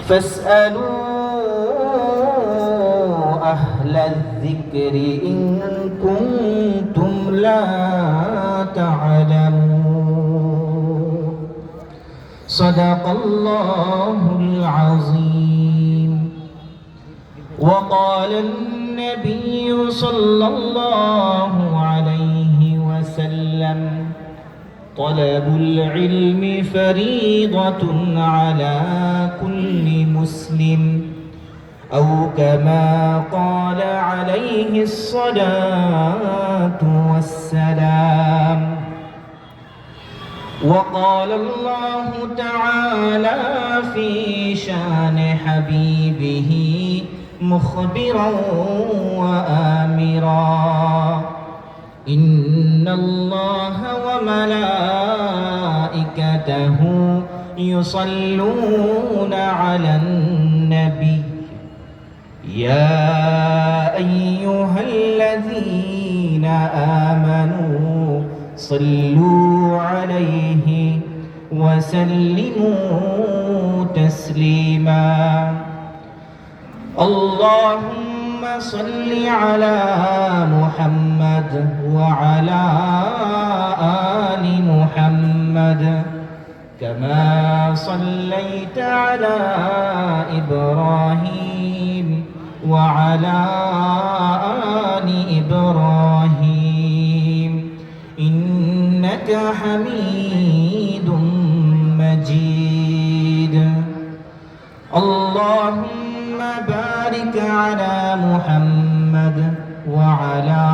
فاسألوا أهل الذكر إن كنتم لا تعلمون صدق الله العظيم. وقال النبي صلى الله عليه وسلم طلب العلم فريضة على كل مسلم أو كما قال عليه الصلاة والسلام. وقال الله تعالى في شان حبيبه مخبرا وآمرا إن الله وملائكته يصلون على النبي يا أيها الذين آمنوا صلوا عليه وسلموا تسليما. اللهم صل على محمد وعلى آل محمد كما صليت على إبراهيم وعلى آل إبراهيم إنك حميد مجيد. اللهم بارك على محمد وعلى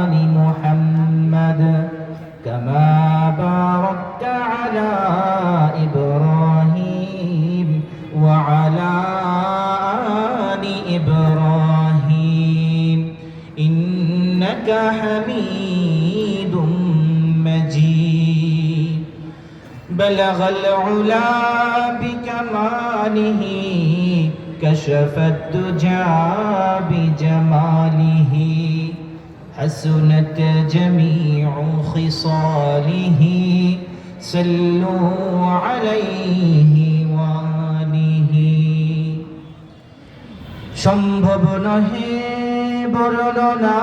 آل محمد كما باركت على إبراهيم وعلى آل إبراهيم إنك حميد مجيد. بلغ العلا بكماله كشف الدجى بجماله حسنت جميع خصاله صلوا عليه وآله. সম্ভব নহে বর্ণনা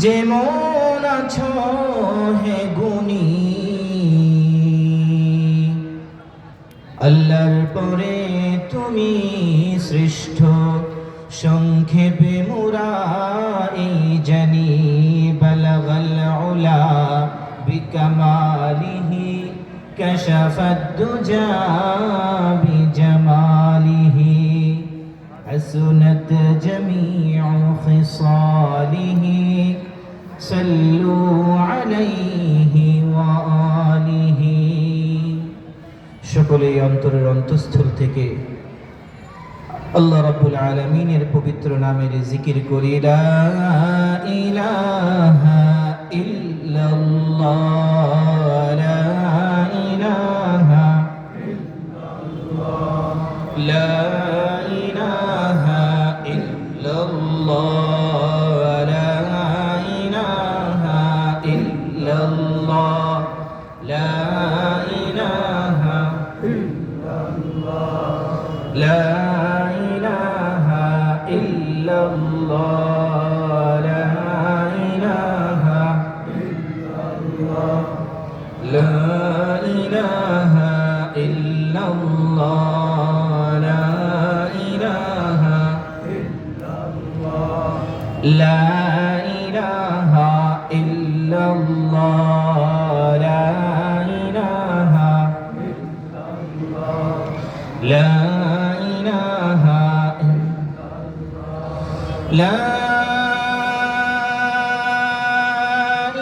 যেমন আছো হে গুণী আল্লাহর পরে তুমি শ্রেষ্ঠ সংক্ষেপে মোরা এই জানি বালাগাল উলা বিকামালিহি কাশাফাদ দুজা বিজামালিহি হাসুনাত জামিউ খিসালিহি সাল্লু আলাইহি ওয়া আলিহি। সকলেই অন্তরের অন্তঃস্থল থেকে আল্লাহ রাব্বুল আলামিনের পবিত্র নামের জিকির করি লা ইলাহা ইল্লাল্লাহ লা ইলাহা ইল্লাল্লাহ লা ইলাহা ইল্লাল্লাহ লা ইলাহা ইল্লাল্লাহ লা ইলাহা ইল্লাল্লাহ লা لا إله إلا الله لا إله إلا الله لا إله إلا الله لا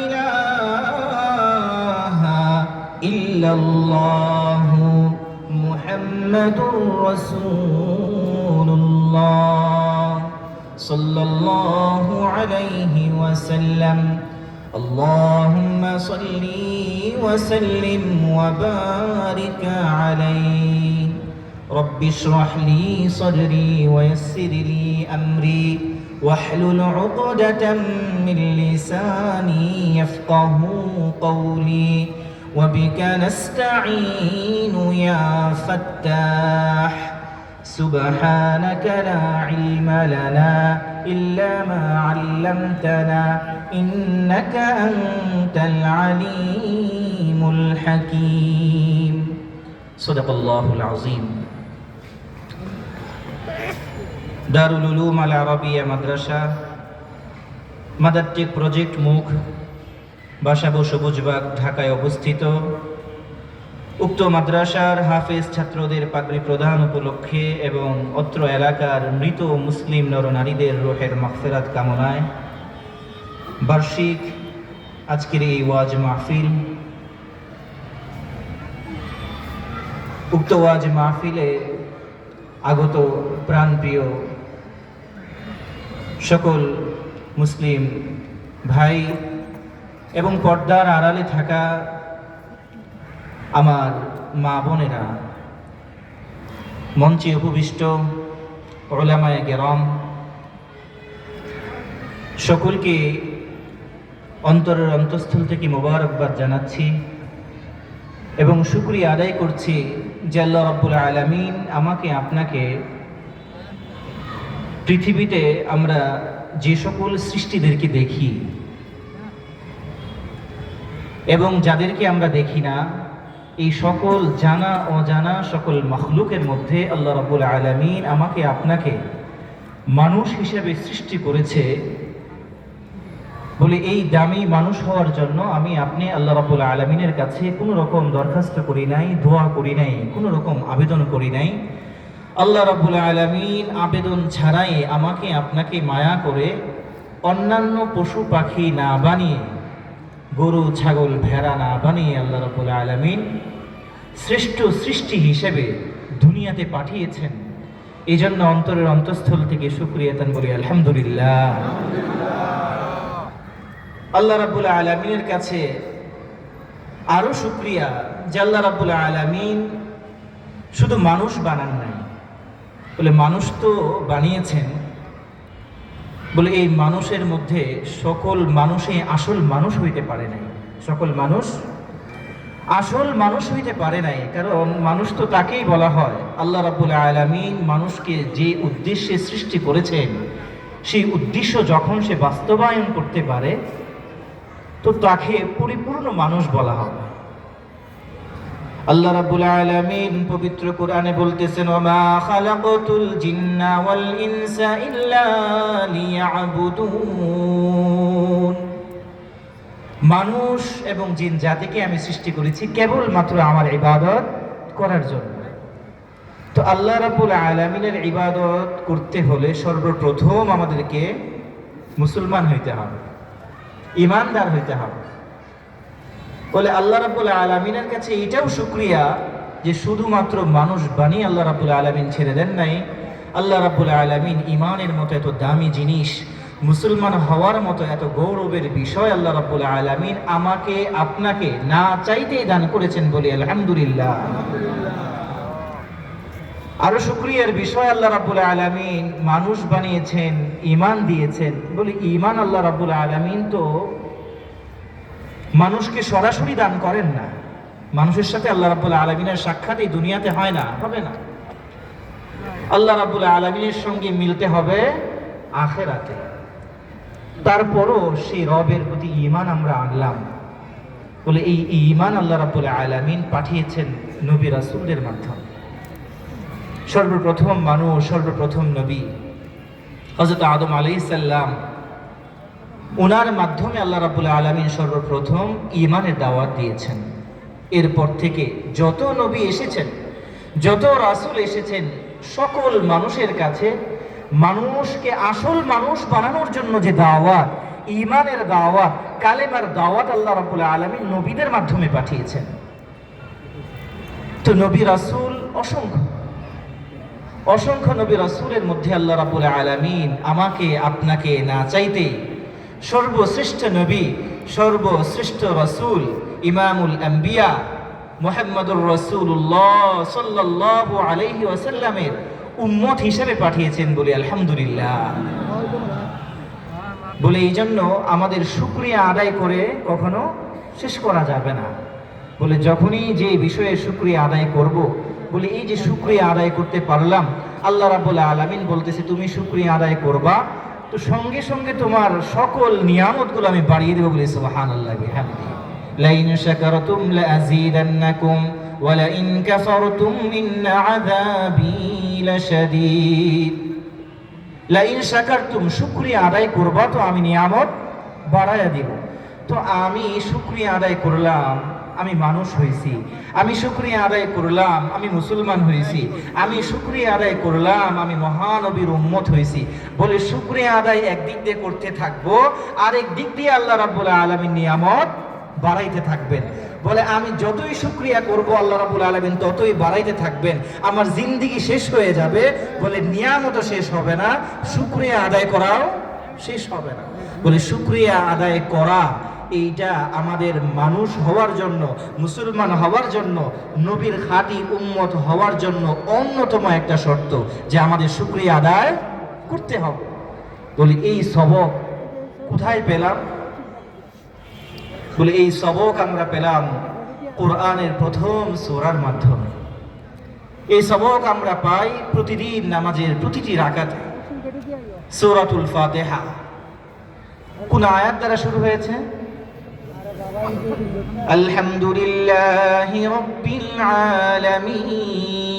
إله إلا الله محمد رسول الله صلى الله عليه وسلم. اللهم صل وسلم وبارك عليه. رب اشرح لي صدري ويسر لي أمري واحلل عقدة من لساني يفقه قولي وبك نستعين يا فتاح سبحانك لا علم لنا إلا ما علمتنا إنك أنت العليم الحكيم صدق الله العظيم দারুল উলুম আল আরাবিয়া মাদ্রাসা মাদারটেক প্রজেক্ট মুখ বাসাবো সবুজবাগ ঢাকায় অবস্থিত। উক্ত মাদ্রাসার হাফেজ ছাত্রদের পাগড়ি প্রদান উপলক্ষে এবং অত্র এলাকার মৃত মুসলিম নরনারীদের রূহের মাগফিরাত কামনায় বার্ষিক আজকের এই ওয়াজ মাহফিল। উক্ত ওয়াজ মাহফিলে আগত প্রাণপ্রিয় সকল মুসলিম ভাই এবং পর্দার আড়ালে থাকা আমার মা বোনেরা, মঞ্চে উপবিষ্ট উলামায়ে কেরাম, সকলকে অন্তরের অন্তঃস্থল থেকে মোবারকবাদ জানাচ্ছি এবং শুকরিয়া আদায় করছি যে আল্লাহ রাব্বুল আলামিন আমাকে আপনাকে পৃথিবীতে আমরা যে সকল সৃষ্টিদেরকে দেখি এবং যাদেরকে আমরা দেখি না, এই সকল জানা অজানা সকল মখলুকের মধ্যে আল্লাহ রাব্বুল আলামিন আমাকে আপনাকে মানুষ হিসেবে সৃষ্টি করেছে বলে এই দামি মানুষ হওয়ার জন্য আমি আপনি আল্লাহ রাব্বুল আলামিনের কাছে কোনো রকম দরখাস্ত করি নাই, দোয়া করি নাই, কোনো রকম আবেদন করি নাই। আল্লাহ রাব্বুল আলামিন আবেদন ছাড়াই আমাকে আপনাকে মায়া করে অন্যান্য পশু পাখি না বানিয়ে, গরু ছাগল ভেড়া না বানিয়ে আল্লাহ রাব্বুল আলামিন শ্রেষ্ঠ সৃষ্টি হিসেবে দুনিয়াতে পাঠিয়েছেন। এই জন্য অন্তরের অন্তঃস্থল থেকে শুকরিয়া তান বলি আলহামদুলিল্লাহ। আল্লাহ রাব্বুল আলামিনের কাছে আরো শুকরিয়া যে আল্লাহ রাব্বুল আলামিন শুধু মানুষ বানান নাই, বলে মানুষ তো বানিয়েছেন, বলে এই মানুষের মধ্যে সকল মানুষে আসল মানুষ হইতে পারে নাই। সকল মানুষ আসল মানুষ হইতে পারে নাই, কারণ মানুষ তো তাকেই বলা হয় আল্লাহ রাব্বুল আলামিন মানুষকে যে উদ্দেশ্যে সৃষ্টি করেছেন সেই উদ্দেশ্য যখন সে বাস্তবায়ন করতে পারে তো তাকে পরিপূর্ণ মানুষ বলা হবে। আল্লাহ রাব্বুল আলামিন পবিত্র কোরআনে বলতেছেন, ওমা খালাকাতুল জিন্না ওয়াল ইনসা ইল্লা লিয়াবুদুন, মানুষ এবং জিন জাতিকে আমি সৃষ্টি করেছি কেবলমাত্র আমার ইবাদত করার জন্য। তো আল্লাহ রাব্বুল আলামিনের ইবাদত করতে হলে সর্বপ্রথম আমাদেরকে মুসলমান হইতে হবে, ঈমানদার হইতে হবে। বলে আল্লাহ রাব্বুল আলামিনের কাছে এটাও শুকরিয়া যে শুধুমাত্র মানুষ বানিয়ে আল্লাহ রাব্বুল আলামিন ছেড়ে দেন নাই। আল্লাহ রাব্বুল আলামিন ঈমানের মতো এত দামি জিনিস, মুসলমান হওয়ার মতো এত গৌরবের বিষয় আল্লাহ রাব্বুল আলামিন আমাকে আপনাকে না চাইতেই দান করেছেন বলি আলহামদুলিল্লাহ। আরো শুকরিয়ার বিষয় আল্লাহ রাব্বুল আলামিন মানুষ বানিয়েছেন, ঈমান দিয়েছেন। বলি ঈমান আল্লাহ রাব্বুল আলামিন তো মানুষকে সরাসরি দান করেন না, মানুষের সাথে আল্লাহ রাব্বুল আলামিনের সাক্ষাৎ এই দুনিয়াতে হয় না, হবে না। আল্লাহ রাব্বুল আলামিনের সঙ্গে মিলতে হবে আখিরাতে। তারপরও সেই রবের প্রতি ঈমান আমরা আনলাম বলে এই ঈমান আল্লাহ রাব্বুল আলামিন পাঠিয়েছেন নবী রাসূলদের মাধ্যমে। সর্বপ্রথম মানুষ, সর্বপ্রথম নবী হযরত আদম আলাইহিস সালাম, ওনার মাধ্যমে আল্লাহ রাব্বুল আলামিন সর্বপ্রথম ঈমানের দাওয়াত দিয়েছেন। এরপর থেকে যত নবী এসেছেন, যত রাসূল এসেছেন, সকল মানুষের কাছে মানুষকে আসল মানুষ বানানোর জন্য যে দাওয়াত, ঈমানের দাওয়াত, কালেমার দাওয়াত আল্লাহ রাব্বুল আলামিন নবীদের মাধ্যমে পাঠিয়েছেন। তো নবী রাসূল অসংখ্য অসংখ্য নবী রাসূলের মধ্যে আল্লাহ রাব্বুল আলামিন আমাকে আপনাকে না চাইতেই সর্বশ্রেষ্ঠ নবী, সর্বশ্রেষ্ঠ রাসূল, ইমামুল আম্বিয়া মুহাম্মদুর রাসূলুল্লাহ সাল্লাল্লাহু আলাইহি ওয়াসাল্লামের উম্মত হিসেবে পাঠিয়েছেন বলে আলহামদুলিল্লাহ। বলে এই জন্য আমাদের শুকরিয়া আদায় করে কখনো শেষ করা যাবে না। বলে যখনই যে বিষয়ে শুকরিয়া আদায় করব, বলে এই যে শুকরিয়া আদায় করতে পারলাম, আল্লাহ রাব্বুল আলামিন বলতেছে তুমি শুকরিয়া আদায় করবা তো সঙ্গে সঙ্গে তোমার সকল নিয়ামতগুলো আমি বাড়িয়ে দেবো। বলে সুবহানাল্লাহি ওয়া বিহামদিহি লাইন শাকারতুম লাযীদান্নাকুম ওয়া লাইন কাফারতুম ইন্ন আযাবী লাশাদীদ। লাইন শাকারতুম, শুকরিয়া আদায় করবা তো আমি নিয়ামত বাড়ায়া দিব। তো আমি শুকরিয়া আদায় করলাম, আমি মানুষ হয়েছি। আমি শুকরিয়া আদায় করলাম, আমি মুসলমান হয়েছি। আমি শুকরিয়া আদায় করলাম, আমি মহানবীর উম্মত হয়েছি। বলে শুকরিয়া আদায় একদিক দিয়ে করতে থাকবো, আরেক দিক দিয়ে আল্লাহ রাব্বুল আলামিন নিয়ামত বাড়াইতে থাকবেন। বলে আমি যতই শুকরিয়া করব আল্লাহ রাব্বুল আলামিন ততই বাড়াইতে থাকবেন। আমার জিন্দেগি শেষ হয়ে যাবে, বলে নিয়ামতও শেষ হবে না, শুকরিয়া আদায় করাও শেষ হবে না। বলে শুকরিয়া আদায় করা এইটা আমাদের মানুষ হওয়ার জন্য, মুসলমান হওয়ার জন্য, নবীর খাঁটি উম্মত হওয়ার জন্য অন্যতম একটা শর্ত যে আমাদের শুকরিয়া আদায় করতে হবে। বলি এই সবক কোথায় পেলাম? বলে এই সবক আমরা পেলাম কোরআনের প্রথম সূরার মাধ্যমে। এই সবক আমরা পাই প্রতিদিন নামাজের প্রতিটি রাকাতে। সূরাতুল ফাতিহা কোন আয়াত দ্বারা শুরু হয়েছে? আলহামদুলিল্লাহি রাব্বিল আলামিন।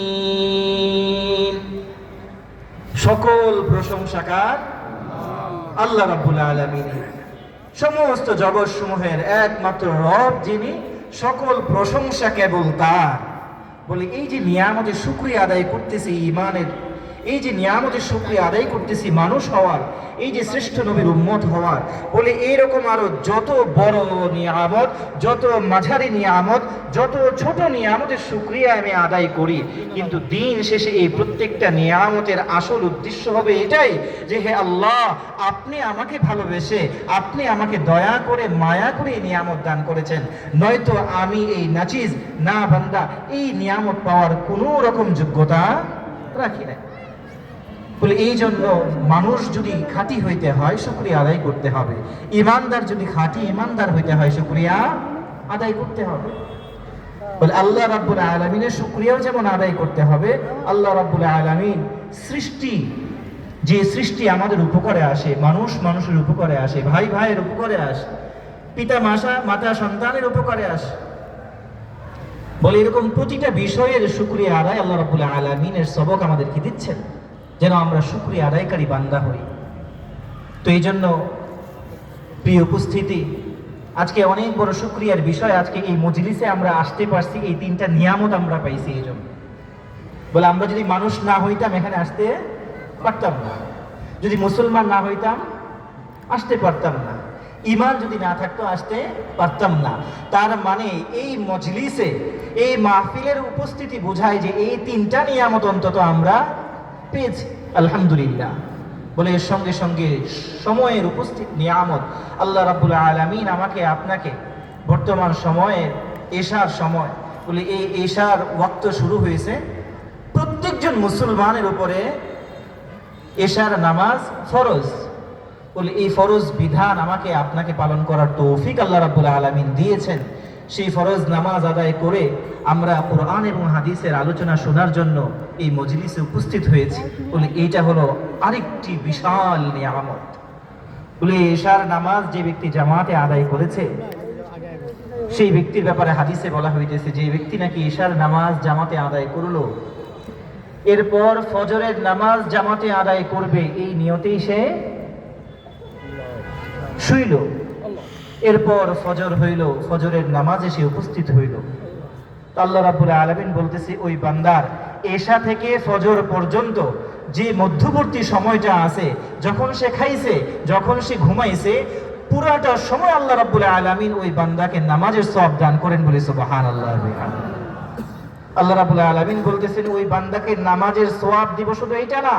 সকল প্রশংসাকার আল্লাহ রাব্বুল আলামিনের। সমস্ত জগৎসমূহের একমাত্র রব যিনি, সকল প্রশংসা কেবল তার। বলে এই যে নিয়ামতের শুকরিয়া আদায় করতেছি ঈমানের, এই যে নিয়ামতের শুকরিয়া আদায় করতেছি মানুষ হওয়ার, এই যে শ্রেষ্ঠ নবীর উম্মত হওয়ার, বলে এইরকম আরো যত বড় নিয়ামত, যত মাঝারি নিয়ামত, যত ছোট নিয়ামতের শুকরিয়া আমি আদায় করি, কিন্তু দিন শেষে এই প্রত্যেকটা নিয়ামতের আসল উদ্দেশ্য হবে এটাই যে হে আল্লাহ, আপনি আমাকে ভালোবেসে, আপনি আমাকে দয়া করে মায়া করে এই নিয়ামত দান করেছেন, নয়তো আমি এই নাচিজ না বান্দা এই নিয়ামত পাওয়ার কোনো রকম যোগ্যতা রাখি না। বলে এই জন্য মানুষ যদি খাঁটি হইতে হয় শুকরিয়া আদায় করতে হবে, ইমানদার যদি খাঁটি ইমানদার হইতে হয় শুকরিয়া আদায় করতে হবে। বলে আল্লাহ রাব্বুল আলামিনের শুকরিয়াও যেমন আদায় করতে হবে। আল্লাহ রাব্বুল আলামিন সৃষ্টি, যে সৃষ্টি আমাদের উপকারে আসে, মানুষ মানুষের উপকারে আসে, ভাই ভাইয়ের উপকারে আসে, পিতা মাতা সন্তানের উপকারে আসে। বলে এরকম প্রতিটা বিষয়ের শুকরিয়া আদায় আল্লাহ রাব্বুল আলামিনের সবক আমাদেরকে দিচ্ছেন যেন আমরা শুকরিয়া আদায়কারী বান্দা হই। তো এই জন্য প্রিয় উপস্থিতি, আজকে অনেক বড় শুকরিয়ার বিষয়, আজকে এই মজলিসে আমরা আসতে পারছি, এই তিনটা নিয়ামত আমরা পাইছি এই জন্য। বলে আমরা যদি মানুষ না হইতাম এখানে আসতে পারতাম না, যদি মুসলমান না হইতাম আসতে পারতাম না, ঈমান যদি না থাকতো আসতে পারতাম না। তার মানে এই মজলিসে, এই মাহফিলের উপস্থিতি বোঝায় যে এই তিনটা নিয়ামত অন্তত আমরা পেয়েছি, আলহামদুলিল্লাহ। বলে এর সঙ্গে সঙ্গে সময়ের উপস্থিত নিয়ামত। আল্লাহ রাব্বুল আলামিন আমাকে আপনাকে বর্তমান সময়ের এশার সময়, বলে এই এশার ওয়াক্ত শুরু হয়েছে, প্রত্যেকজন মুসলমানের উপরে এশার নামাজ ফরজ। বলে এই ফরজ বিধান আমাকে আপনাকে পালন করার তৌফিক আল্লাহ রাব্বুল আলামিন দিয়েছেন। সেই ফরজ নামাজ আদায় করে আমরা কোরআন এবং হাদিসের আলোচনা শোনার জন্য এই মজলিসে উপস্থিত হয়েছি। বলে এইটা হলো আরেকটি বিশাল নিয়ামত। বলে এশার নামাজ যে ব্যক্তি জামাতে আদায় করেছে সেই ব্যক্তির ব্যাপারে হাদিসে বলা হইতেছে যে ব্যক্তি নাকি এশার নামাজ জামাতে আদায় করলো, এরপর ফজরের নামাজ জামাতে আদায় করবে, এই নিয়তেই সে শুইল, এরপর ফজর হইল, ফজরের নামাজে সে উপস্থিত হইল। আল্লাহ রাব্বুল আলামিন বলতেছে ওই বান্দার এশা থেকে ফজর পর্যন্ত যে মধ্যবর্তী সময়টা আছে, যখন সে খাইছে, যখন সে ঘুমাইছে, পুরাটা সময় আল্লাহ রাব্বুল আলামিন ওই বান্দাকে নামাজের সওয়াব দান করেন। বলে সুবহানাল্লাহ। আল্লাহ রাব্বুল আলামিন বলতেছেন ওই বান্দাকে নামাজের সওয়াব দিব, শুধু এইটা না,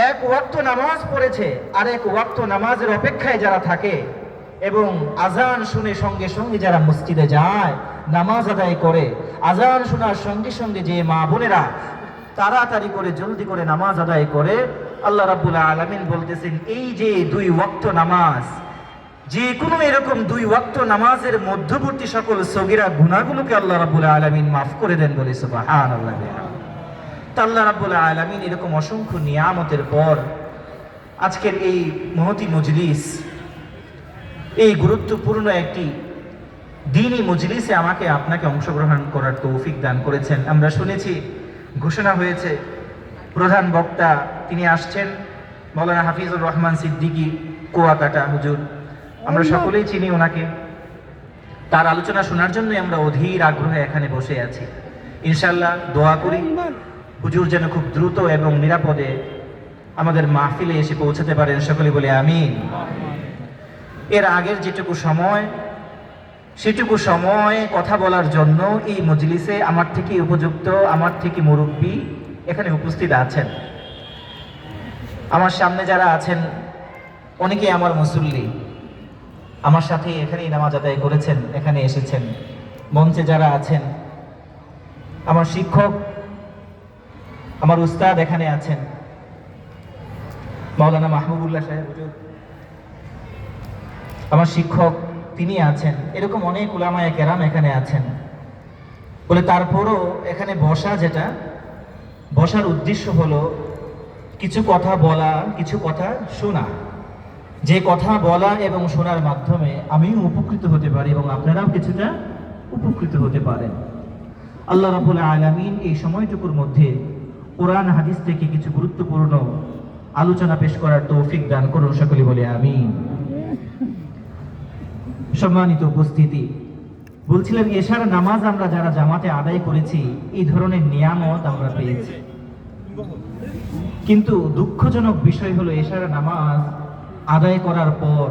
এক ওয়াক্ত নামাজ পড়েছে আর এক ওয়াক্ত নামাজের অপেক্ষায় যারা থাকে এবং আজান শুনে সঙ্গে সঙ্গে যারা মসজিদে যায় নামাজ আদায় করে, আজান শোনার সঙ্গে সঙ্গে যে মা বোনেরা তাড়াতাড়ি করে জলদি করে নামাজ আদায় করে, আল্লাহ রাব্বুল আলামিন বলতেছেন এই যে দুই ওয়াক্ত নামাজ যে কোনো এরকম 2 ওয়াক্ত নামাজের মধ্যবর্তী সকল সগীরা গুনাহগুলোকে আল্লাহ রাব্বুল আলামিন মাফ করে দেন, বলি সুবহানাল্লাহ। তা আল্লাহ রাব্বুল আলামিন এরকম অসংখ্য নিয়ামতের পর আজকের এই মহতি মজলিস, এই গুরুত্বপূর্ণ একটি দ্বীনি মজলিসে আমাকে আপনাকে অংশগ্রহণ করার তৌফিক দান করেছেন। আমরা শুনেছি, ঘোষণা হয়েছে, প্রধান বক্তা তিনি আসছেন, মাওলানা হাফিজুর রহমান সিদ্দিকী কুয়াকাটা হুজুর। আমরা সকলেই চিনি ওনাকে। তার আলোচনা শোনার জন্যই আমরা অধীর আগ্রহে এখানে বসে আছি। ইনশাআল্লাহ দোয়া করি হুজুর যেন খুব দ্রুত এবং নিরাপদে আমাদের মাহফিলে এসে পৌঁছাতে পারেন, সকলে বলে আমিন। এর আগের যেটুকু সময়, সেটুকু সময় কথা বলার জন্য এই মজলিসে আমার থেকে উপযুক্ত, আমার থেকে মুরব্বী এখানে উপস্থিত আছেন। আমার সামনে যারা আছেন অনেকেই আমার মুসল্লি, আমার সাথে এখানেই নামাজ আদায় করেছেন, এখানে এসেছেন। মঞ্চে যারা আছেন আমার শিক্ষক, আমার উস্তাদ এখানে আছেন, মাওলানা মাহবুবুল্লাহ সাহেব হুজুর আমার শিক্ষক, তিনি আছেন। এরকম অনেক উলামায়ে কেরাম এখানে আছেন। বলে তারপরও এখানে বসার উদ্দেশ্য হলো কিছু কথা বলা, কিছু কথা শোনা। যে কথা বলা এবং শোনার মাধ্যমে আমিও উপকৃত হতে পারি এবং আপনারাও কিছুটা উপকৃত হতে পারেন। আল্লাহ রাব্বুল আলামিন এই সময়টুকুর মধ্যে কোরআন হাদিস থেকে কিছু গুরুত্বপূর্ণ আলোচনা পেশ করার তৌফিক দান করুন, সকলে বলে আমিন। সম্মানিত উপস্থিতি, বলছিলাম এশার নামাজ আমরা যারা জামাতে আদায় করেছি এই ধরনের নিয়ামত আমরা পেয়েছি, কিন্তু দুঃখজনক বিষয় হলো এশার নামাজ আদায় করার পর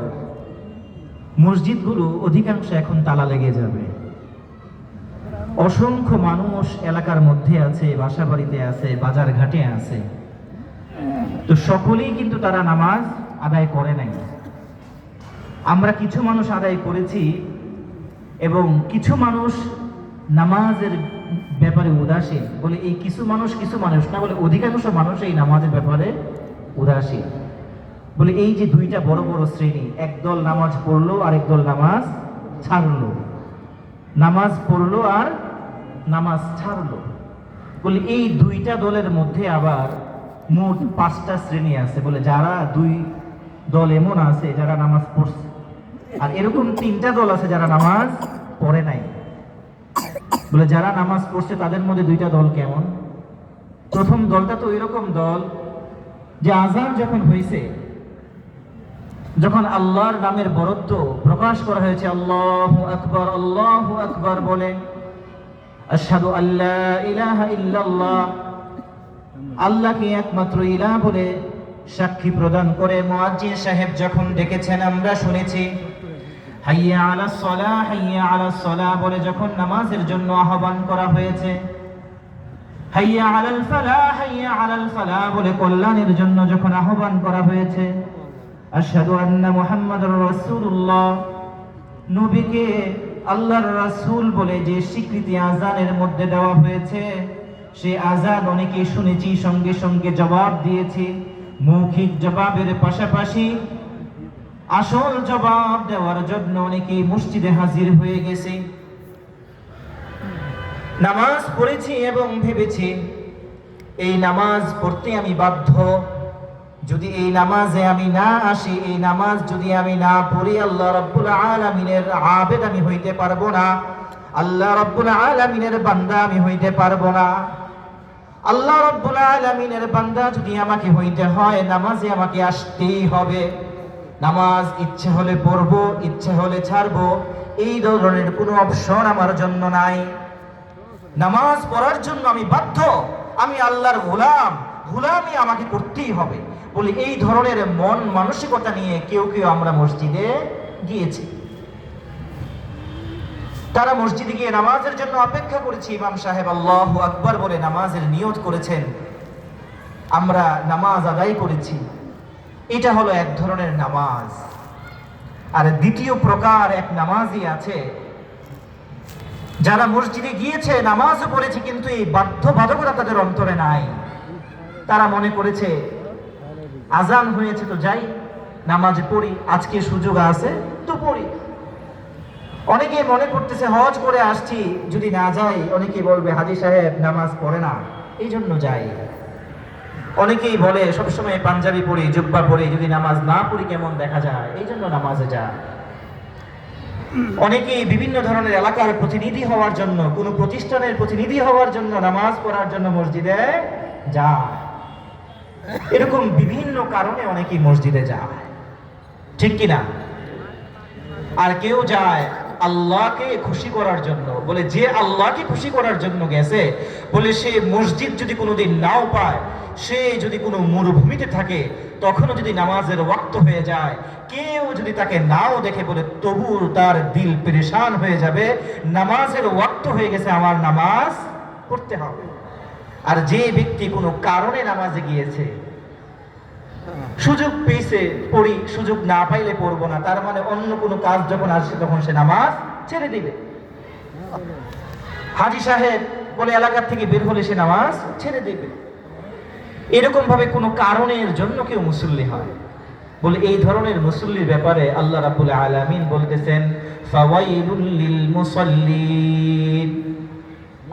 মসজিদগুলো অধিকাংশ এখন তালা লেগে যাবে। অসংখ্য মানুষ এলাকার মধ্যে আছে, বাসা বাড়িতে আছে, বাজার ঘাটে আছে, তো সকলেই কিন্তু তারা নামাজ আদায় করে নাই। আমরা কিছু মানুষ আদায় করেছি এবং কিছু মানুষ নামাজের ব্যাপারে উদাসীন। বলে এই কিছু মানুষ না, বলে অধিকাংশ মানুষ এই নামাজের ব্যাপারে উদাসীন। বলে এই যে দুইটা বড় বড় শ্রেণী, একদল নামাজ পড়লো আর একদল নামাজ ছাড়লো, নামাজ পড়লো আর নামাজ ছাড়লো। বলে এই দুইটা দলের মধ্যে আবার মোট 5টা শ্রেণী আছে। বলে যারা 2 দল এমন আছে যারা নামাজ পড়ছে, আর এরকম 3টা দল আছে যারা নামাজ পড়ে নাই। বলে যারা নামাজ পড়ছে তাদের মধ্যে 2টা দল কেমন? প্রথম দলটা তো এরকম দল যে আযান যখন হয়েছে, যখন আল্লাহর নামের বরত্ব প্রকাশ করা হয়েছে, আল্লাহু আকবার বলে, আশহাদু আল্লা ইলাহা ইল্লাল্লাহ, আল্লাহকে একমাত্র ইলাহ বলে সাক্ষী প্রদান করে মুয়াজ্জিন সাহেব যখন ডেকেছেন, আমরা শুনেছি হাইয়া আলাস সালাহ, হাইয়া আলাস সালাহ বলে যখন নামাজের জন্য আহ্বান করা হয়েছে, হাইয়া আলাল ফালাহ, হাইয়া আলাল ফালাহ বলে কল্যাণের জন্য যখন আহ্বান করা হয়েছে, আশহাদু আন্না মুহাম্মাদুর রাসূলুল্লাহ, নবীকে আল্লাহর রাসূল বলে যে স্বীকৃতি আযানের মধ্যে দেওয়া হয়েছে, সে আযান অনেকে শুনেছি, সঙ্গে সঙ্গে জবাব দিয়েছি। মৌখিক জবাবের পাশাপাশি আসল জবাব দেওয়ার জন্য অনেকে মসজিদে হাজির হয়ে গেছে। নামাজ পড়েছি এবং ভেবেছি এই নামাজ পড়তে আমি বাধ্য, যদি এই নামাজে আমি না আসি, এই নামাজ যদি আমি না পড়ি, আল্লাহ রাব্বুল আলামিনের আবেদ আমি হইতে পারবো না, আল্লাহ রাব্বুল আলামিনের বান্দা আমি হইতে পারবো না। আল্লাহ রাব্বুল আলামিনের বান্দা যদি আমাকে হইতে হয়, নামাজে আমাকে আসতেই হবে। নামাজ ইচ্ছে হলে পড়বো, ইচ্ছে হলে ছাড়বো, এই ধরনের কোনো অপশন আমার জন্য নাই। নামাজ পড়ার জন্য আমি বাধ্য, আমি আল্লাহর গোলাম, গোলামি আমাকে করতেই হবে। বলে এই ধরনের মন মানসিকতা নিয়ে কেউ কেউ আমরা মসজিদে গিয়েছি। তারা মসজিদে গিয়ে নামাজের জন্য অপেক্ষা করেছি। ইমাম সাহেব আল্লাহু আকবার বলে নামাজের নিয়ত করেছেন, আমরা নামাজ আদায় করেছি। এটা হলো এক ধরনের নামাজ। আর দ্বিতীয় প্রকার এক নামাজই আছে, যারা মসজিদে গিয়েছে, নামাজও পড়েছে, কিন্তু এই বাধ্যবাধকতা তাদের অন্তরে নাই। তারা মনে করেছে আজান হয়েছে তো যাই, নামাজ পড়ি, আজকে সুযোগ আছে, তো পড়ি। অনেকে মনে করতেছে হজ করে আসছি, যদি না যাই অনেকে বলবে হাজী সাহেব নামাজ পড়ে না, এই জন্য যাই। অনেকেই বলে সবসময় পাঞ্জাবি পরি, জুব্বা পরি, যদি নামাজ না পড়ি কেমন দেখা যায়, এই জন্য নামাজে যায়। অনেকেই বিভিন্ন ধরনের এলাকার প্রতিনিধি হওয়ার জন্য, কোনো প্রতিষ্ঠানের প্রতিনিধি হওয়ার জন্য নামাজ পড়ার জন্য মসজিদে যায়। এরকম বিভিন্ন কারণে অনেকেই মসজিদে যায়, ঠিক কিনা? আর কেউ যায় আল্লাহকে খুশি করার জন্য। বলে যে আল্লাহকে খুশি করার জন্য গেছে, বলে সে মসজিদ যদি কোনোদিন নাও পায়, সে যদি কোনো মরুভূমিতে থাকে, তখনও যদি নামাজের ওয়াক্ত হয়ে যায়, কেউ যদি তাকে নাও দেখে, বলে তবু তার দিল পেরেশান হয়ে যাবে, নামাজের ওয়াক্ত হয়ে গেছে, আমার নামাজ পড়তে হবে। আর যে ব্যক্তি কোনো কারণে নামাজে গিয়েছে, সুযোগ পেয়েছে পড়ি, সুযোগ না পাইলে পড়বো না, তার মানে অন্য কোনো কাজ যখন আসে তখন সে নামাজ ছেড়ে দিবে। হাজী সাহেব বলে এলাকার থেকে বের হলে সে নামাজ ছেড়ে দিবে। এরকম ভাবে কোনো কারণের জন্য কেউ মুসল্লি হয়, বলে এই ধরনের মুসল্লির ব্যাপারে আল্লাহ রাব্বুল আলামিন বলতেছেন ফাওয়াইলুল লিল মুসাল্লিন।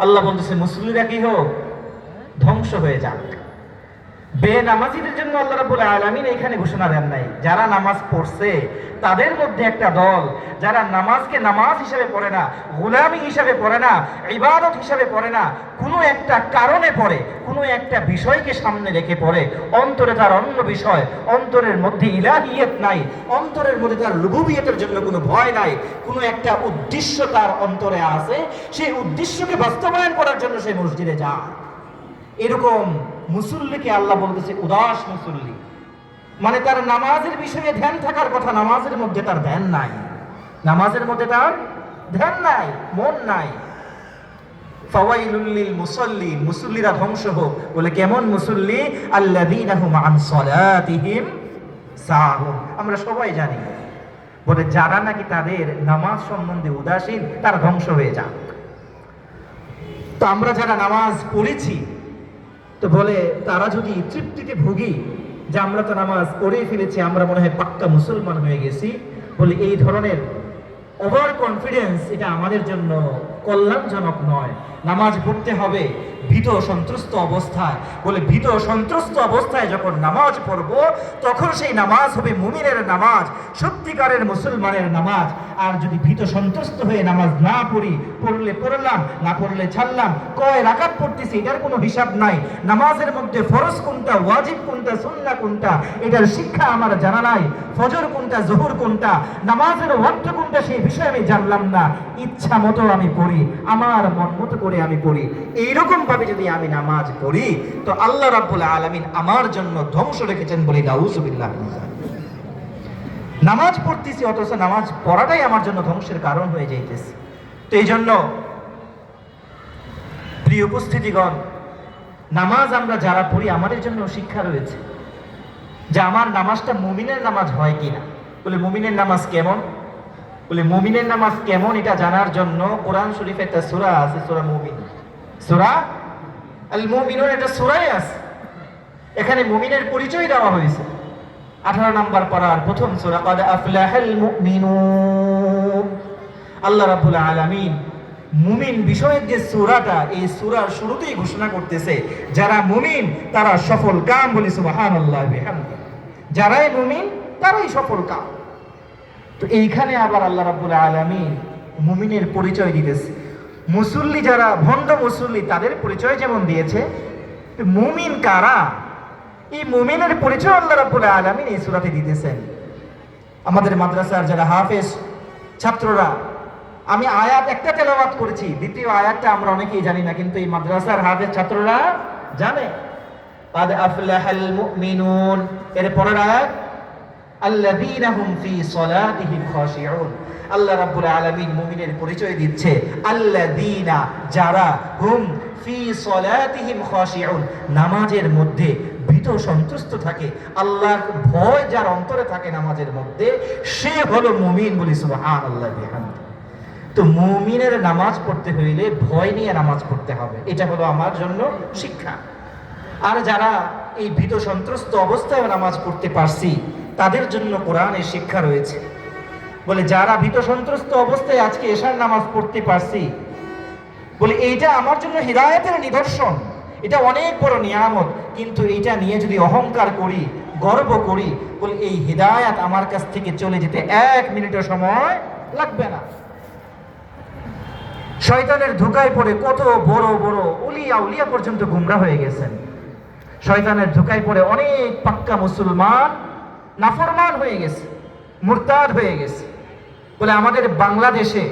আল্লাহ বলতেছে মুসল্লিরা কি হোক, ধ্বংস হয়ে যাক। বেনামাজিদের জন্য আল্লাহ রাব্বুল আলামিন এখানে ঘোষণা দেন নাই। যারা নামাজ পড়ছে তাদের মধ্যে একটা দল, যারা নামাজকে নামাজ হিসেবে পড়ে না, গোলামি হিসেবে পড়ে না, ইবাদত হিসেবে পড়ে না, কোনো একটা কারণে পড়ে, কোনো একটা বিষয়কে সামনে রেখে পড়ে, অন্তরে তার অন্য বিষয়, অন্তরের মধ্যে ইলাহিয়ত নাই, অন্তরের মধ্যে তার রুবুবিয়তের জন্য কোনো ভয় নাই, কোনো একটা উদ্দেশ্য তার অন্তরে আছে, সেই উদ্দেশ্যকে বাস্তবায়ন করার জন্য সে মসজিদে যায়। এরকম মুসল্লিকে আল্লাহ বলতেছে উদাস মুসল্লি। মানে তার নামাজের বিষয়ে ধ্যান থাকার কথা, নামাজের মধ্যে তার ধ্যান নাই, নামাজের মধ্যে তার ধ্যান নাই, মন নাই। ফাওয়াইলুল লিল মুসাল্লিন, মুসল্লিরা ধ্বংস হোক। বলে কেমন মুসল্লি? আল্লাযীনা হুম আন সালাতিহিম সাহুন। আমরা সবাই জানি, বলে যারা নাকি তাদের নামাজ সম্বন্ধে উদাসীন, তার ধ্বংস হয়ে যাক। তো আমরা যারা নামাজ পড়েছি, তো বলে তারা যদি তৃপ্তিতে ভুগি যে আমরা তো নামাজ পড়েই ফেলেছি, আমরা মনে হয় পাক্কা মুসলমান হয়ে গেছি, বলে এই ধরনের ওভার কনফিডেন্স এটা আমাদের জন্য কল্যাণজনক নয়। নামাজ পড়তে হবে ভীত সন্ত্রস্ত অবস্থায়। বলে ভীত সন্ত্রস্ত অবস্থায় যখন নামাজ পড়ব, তখন সেই নামাজ হবে মুমিনের নামাজ, সত্যিকারের মুসলমানের নামাজ। আর যদি ভীত সন্ত্রস্ত হয়ে নামাজ না পড়ি, পড়লে পড়লাম, না পড়লে ছাড়লাম, কয় রাকাত পড়তেছি এটার কোনো হিসাব নাই, নামাজের মধ্যে ফরজ কোনটা, ওয়াজিব কোনটা, সুন্নাহ কোনটা, এটার শিক্ষা আমার জানা নাই, ফজর কোনটা, জোহর কোনটা, নামাজের ওয়াক্ত কোনটা, সেই বিষয়ে আমি জানলাম না, ইচ্ছা মতো আমি পড়ি, আমার মন মতো করে আমি পড়ি, এইরকম ভাবে যদি আমি নামাজ পড়ি, তো আল্লাহ রাব্বুল আলামিন আমার জন্য ধ্বংস রেখেছেন। বলি নাউযুবিল্লাহ। নামাজ পড়তেছি অথচ নামাজ পড়াটাই আমার জন্য ধ্বংসের কারণ হয়ে যাইতেছে। তো এই জন্য প্রিয় উপস্থিতিগণ, নামাজ আমরা যারা পড়ি আমাদের জন্য শিক্ষা রয়েছে যে আমার নামাজটা মুমিনের নামাজ হয় কিনা। বলে মুমিনের নামাজ কেমন? বলে মুমিনের নামাজ কেমন এটা জানার জন্য কোরআন শরীফে একটা সূরা আছে, সূরা মুমিন, সূরা আল মুমিনুন, এটা সূরায় আছে। এখানে মুমিনের পরিচয় দেওয়া হয়েছে। 18 নম্বর পারার প্রথম সূরা ক্বাদ আফলাহাল মুমিনুন। আল্লাহ রাব্বুল আলামিন মুমিন বিষয়ক যে সূরাটা, এই সূরার শুরুতেই ঘোষণা করতেছে যারা মুমিন তারা সফল কাম। বলি সুবহানাল্লাহ বিহামদি। যারাই মুমিন তারাই সফল কাম। তো এইখানে আবার আল্লাহ রাব্বুল আলামিন মুমিনের পরিচয় দিতেছে। মুসল্লি যারা ভণ্ড মুসল্লি তাদের পরিচয় যেমন দিয়েছে, মুমিন কারা, এই মুমিনের পরিচয় আল্লাহ রাব্বুল আলামিন এই সূরাতে দিতেছেন। আমাদের মাদ্রাসার যারা হাফেজ ছাত্ররা, আমি আয়াত একটা তেলাওয়াত করেছি, দ্বিতীয় আয়াতটা আমরা অনেকেই জানি না, কিন্তু এই মাদ্রাসার হাফেজ ছাত্ররা জানে। ক্বাদ আফলাহাল মুমিনুন, এর পরের আয়াত আল্লাযীনা হুম ফী সালাতিহিম খাশিউন। আল্লাহ রাব্বুল আলামিন মুমিনের পরিচয় দিচ্ছে, আল্লাযীনা যারা, হুম ফী সালাতিহিম খাশিউন নামাজের মধ্যে ভীত সন্তুষ্ট থাকে, আল্লাহর ভয় যার অন্তরে থাকে নামাজের মধ্যে, সে হলো মুমিন। বলি সুবহানাল্লাহ বিহামদি। তো মুমিনের নামাজ পড়তে হইলে ভয় নিয়ে নামাজ পড়তে হবে, এটা হলো আমার জন্য শিক্ষা। আর যারা এই ভীত সন্ত্রস্ত অবস্থায় নামাজ পড়তে পারছি, তাদের জন্য কোরআনের শিক্ষা রয়েছে। বলে যারা ভীত সন্ত্রস্ত অবস্থায় আজকে এশার নামাজ পড়তে পারছি, বলে এইটা আমার জন্য হিদায়াতের নিদর্শন, এটা অনেক বড় নিয়ামত। কিন্তু এইটা নিয়ে যদি অহংকার করি, গর্ব করি, বলে এই হিদায়াত আমার কাছ থেকে চলে যেতে 1 মিনিটও সময় লাগবে না। শয়তানের ধোঁকায় পড়ে কত বড় বড় উলিয়া উলিয়া পর্যন্ত গুমরা হয়ে গেছেন। শয়তানের ধোঁকায় পড়ে অনেক পাক্কা মুসলমান নাফরমান হয়ে গেছে, মুরতাদ হয়ে গেছে। বলে আমাদের বাংলাদেশে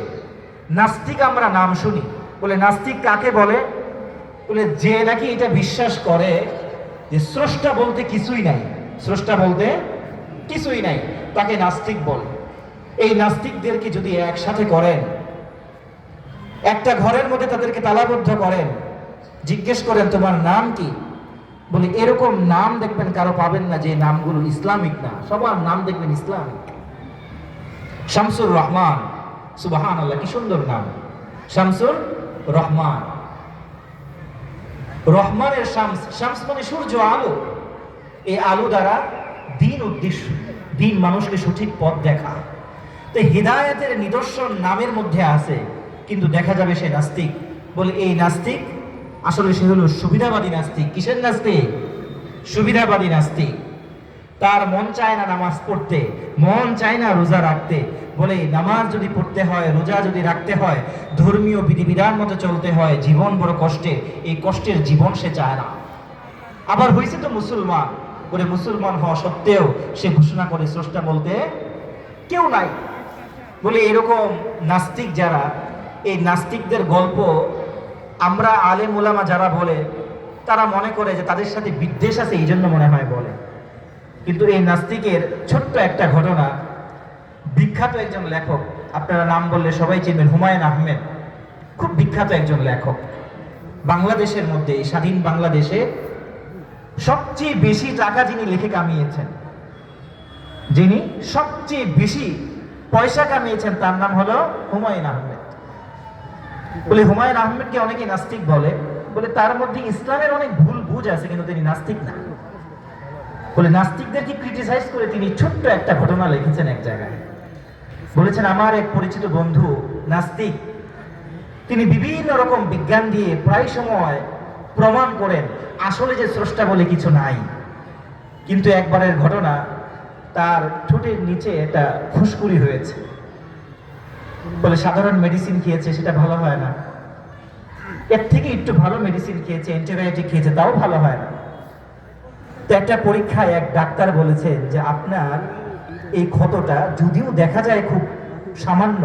নাস্তিক আমরা নাম শুনি। বলে নাস্তিক কাকে বলে? বলে যে নাকি এটা বিশ্বাস করে যে স্রষ্টা বলতে কিছুই নাই, স্রষ্টা বলতে কিছুই নাই, তাকে নাস্তিক বলে। এই নাস্তিকদেরকে যদি একসাথে করেন, একটা ঘরের মধ্যে তাদেরকে তালাবদ্ধ করেন, জিজ্ঞেস করেন তোমার নাম কি, বলে এরকম নাম দেখবেন কারো পাবেন না যে নামগুলো ইসলামিক না, সবার নাম দেখবেন ইসলামিক। শামসুর রহমান, সুবহানাল্লাহ, কি সুন্দর নাম, শামসুর রহমান। রহমানের শামস, শামস মানে সূর্য, আলো। এই আলো দ্বারা দিন উদ্দেশ্য, দিন মানুষকে সঠিক পথ দেখা। তো হিদায়াতের নিদর্শন নামের মধ্যে আছে, কিন্তু দেখা যাবে সে নাস্তিক। বলে এই নাস্তিক আসলে সে হলো সুবিধাবাদী নাস্তিক। কিসের নাস্তিক? সুবিধাবাদী নাস্তিক। তার মন চায় না নামাজ পড়তে, মন চায় না রোজা রাখতে। বলে নামাজ যদি পড়তে হয়, রোজা যদি রাখতে হয়, ধর্মীয় বিধিবিধান মতো চলতে হয়, জীবন বড় কষ্টে, এই কষ্টের জীবন সে চায় না। আবার হয়েছে তো মুসলমান, বলে মুসলমান হওয়া সত্ত্বেও সে ঘোষণা করে স্রষ্টা বলতে কেউ নাই। বলে এরকম নাস্তিক যারা, এই নাস্তিকদের গল্প আমরা আলেম ওলামা যারা বলে, তারা মনে করে যে তাদের সাথে বিদ্বেষ আছে, এই জন্য মনে হয় বলে। কিন্তু এই নাস্তিকের ছোট্ট একটা ঘটনা, বিখ্যাত একজন লেখক, আপনারা নাম বললে সবাই চিনবেন, হুমায়ুন আহমেদ, খুব বিখ্যাত একজন লেখক। বাংলাদেশের মধ্যে, স্বাধীন বাংলাদেশে সবচেয়ে বেশি টাকা যিনি লিখে কামিয়েছেন, যিনি সবচেয়ে বেশি পয়সা কামিয়েছেন, তার নাম হলো হুমায়ুন আহমেদ। বলে হুমায়ুন আহমেদকে অনেকে নাস্তিক বলে। বলে তার মধ্যে ইসলামের অনেক ভুল বুঝ আছে, কিন্তু তিনি নাস্তিক না। বলে নাস্তিকদেরকে ক্রিটিসাইজ করে তিনি ছোট্ট একটা ঘটনা লিখেছেন এক জায়গায়। বলেছেন আমার এক পরিচিত বন্ধু নাস্তিক, তিনি বিভিন্ন রকম বিজ্ঞান দিয়ে প্রায় সময় প্রমাণ করেন আসলে যে স্রষ্টা বলে কিছু নাই। কিন্তু একবারের ঘটনা, তার ঠোঁটের নিচে একটা ফুসকুড়ি হয়েছে। বলে সাধারণ মেডিসিন খেয়েছে, সেটা ভালো হয় না। এর থেকে একটু ভালো মেডিসিন খেয়েছে, অ্যান্টিবায়োটিক খেয়েছে, তাও ভালো হয় না। তো একটা পরীক্ষায় এক ডাক্তার বলেছেন যে আপনার এই ক্ষতটা যদিও দেখা যায় খুব সামান্য,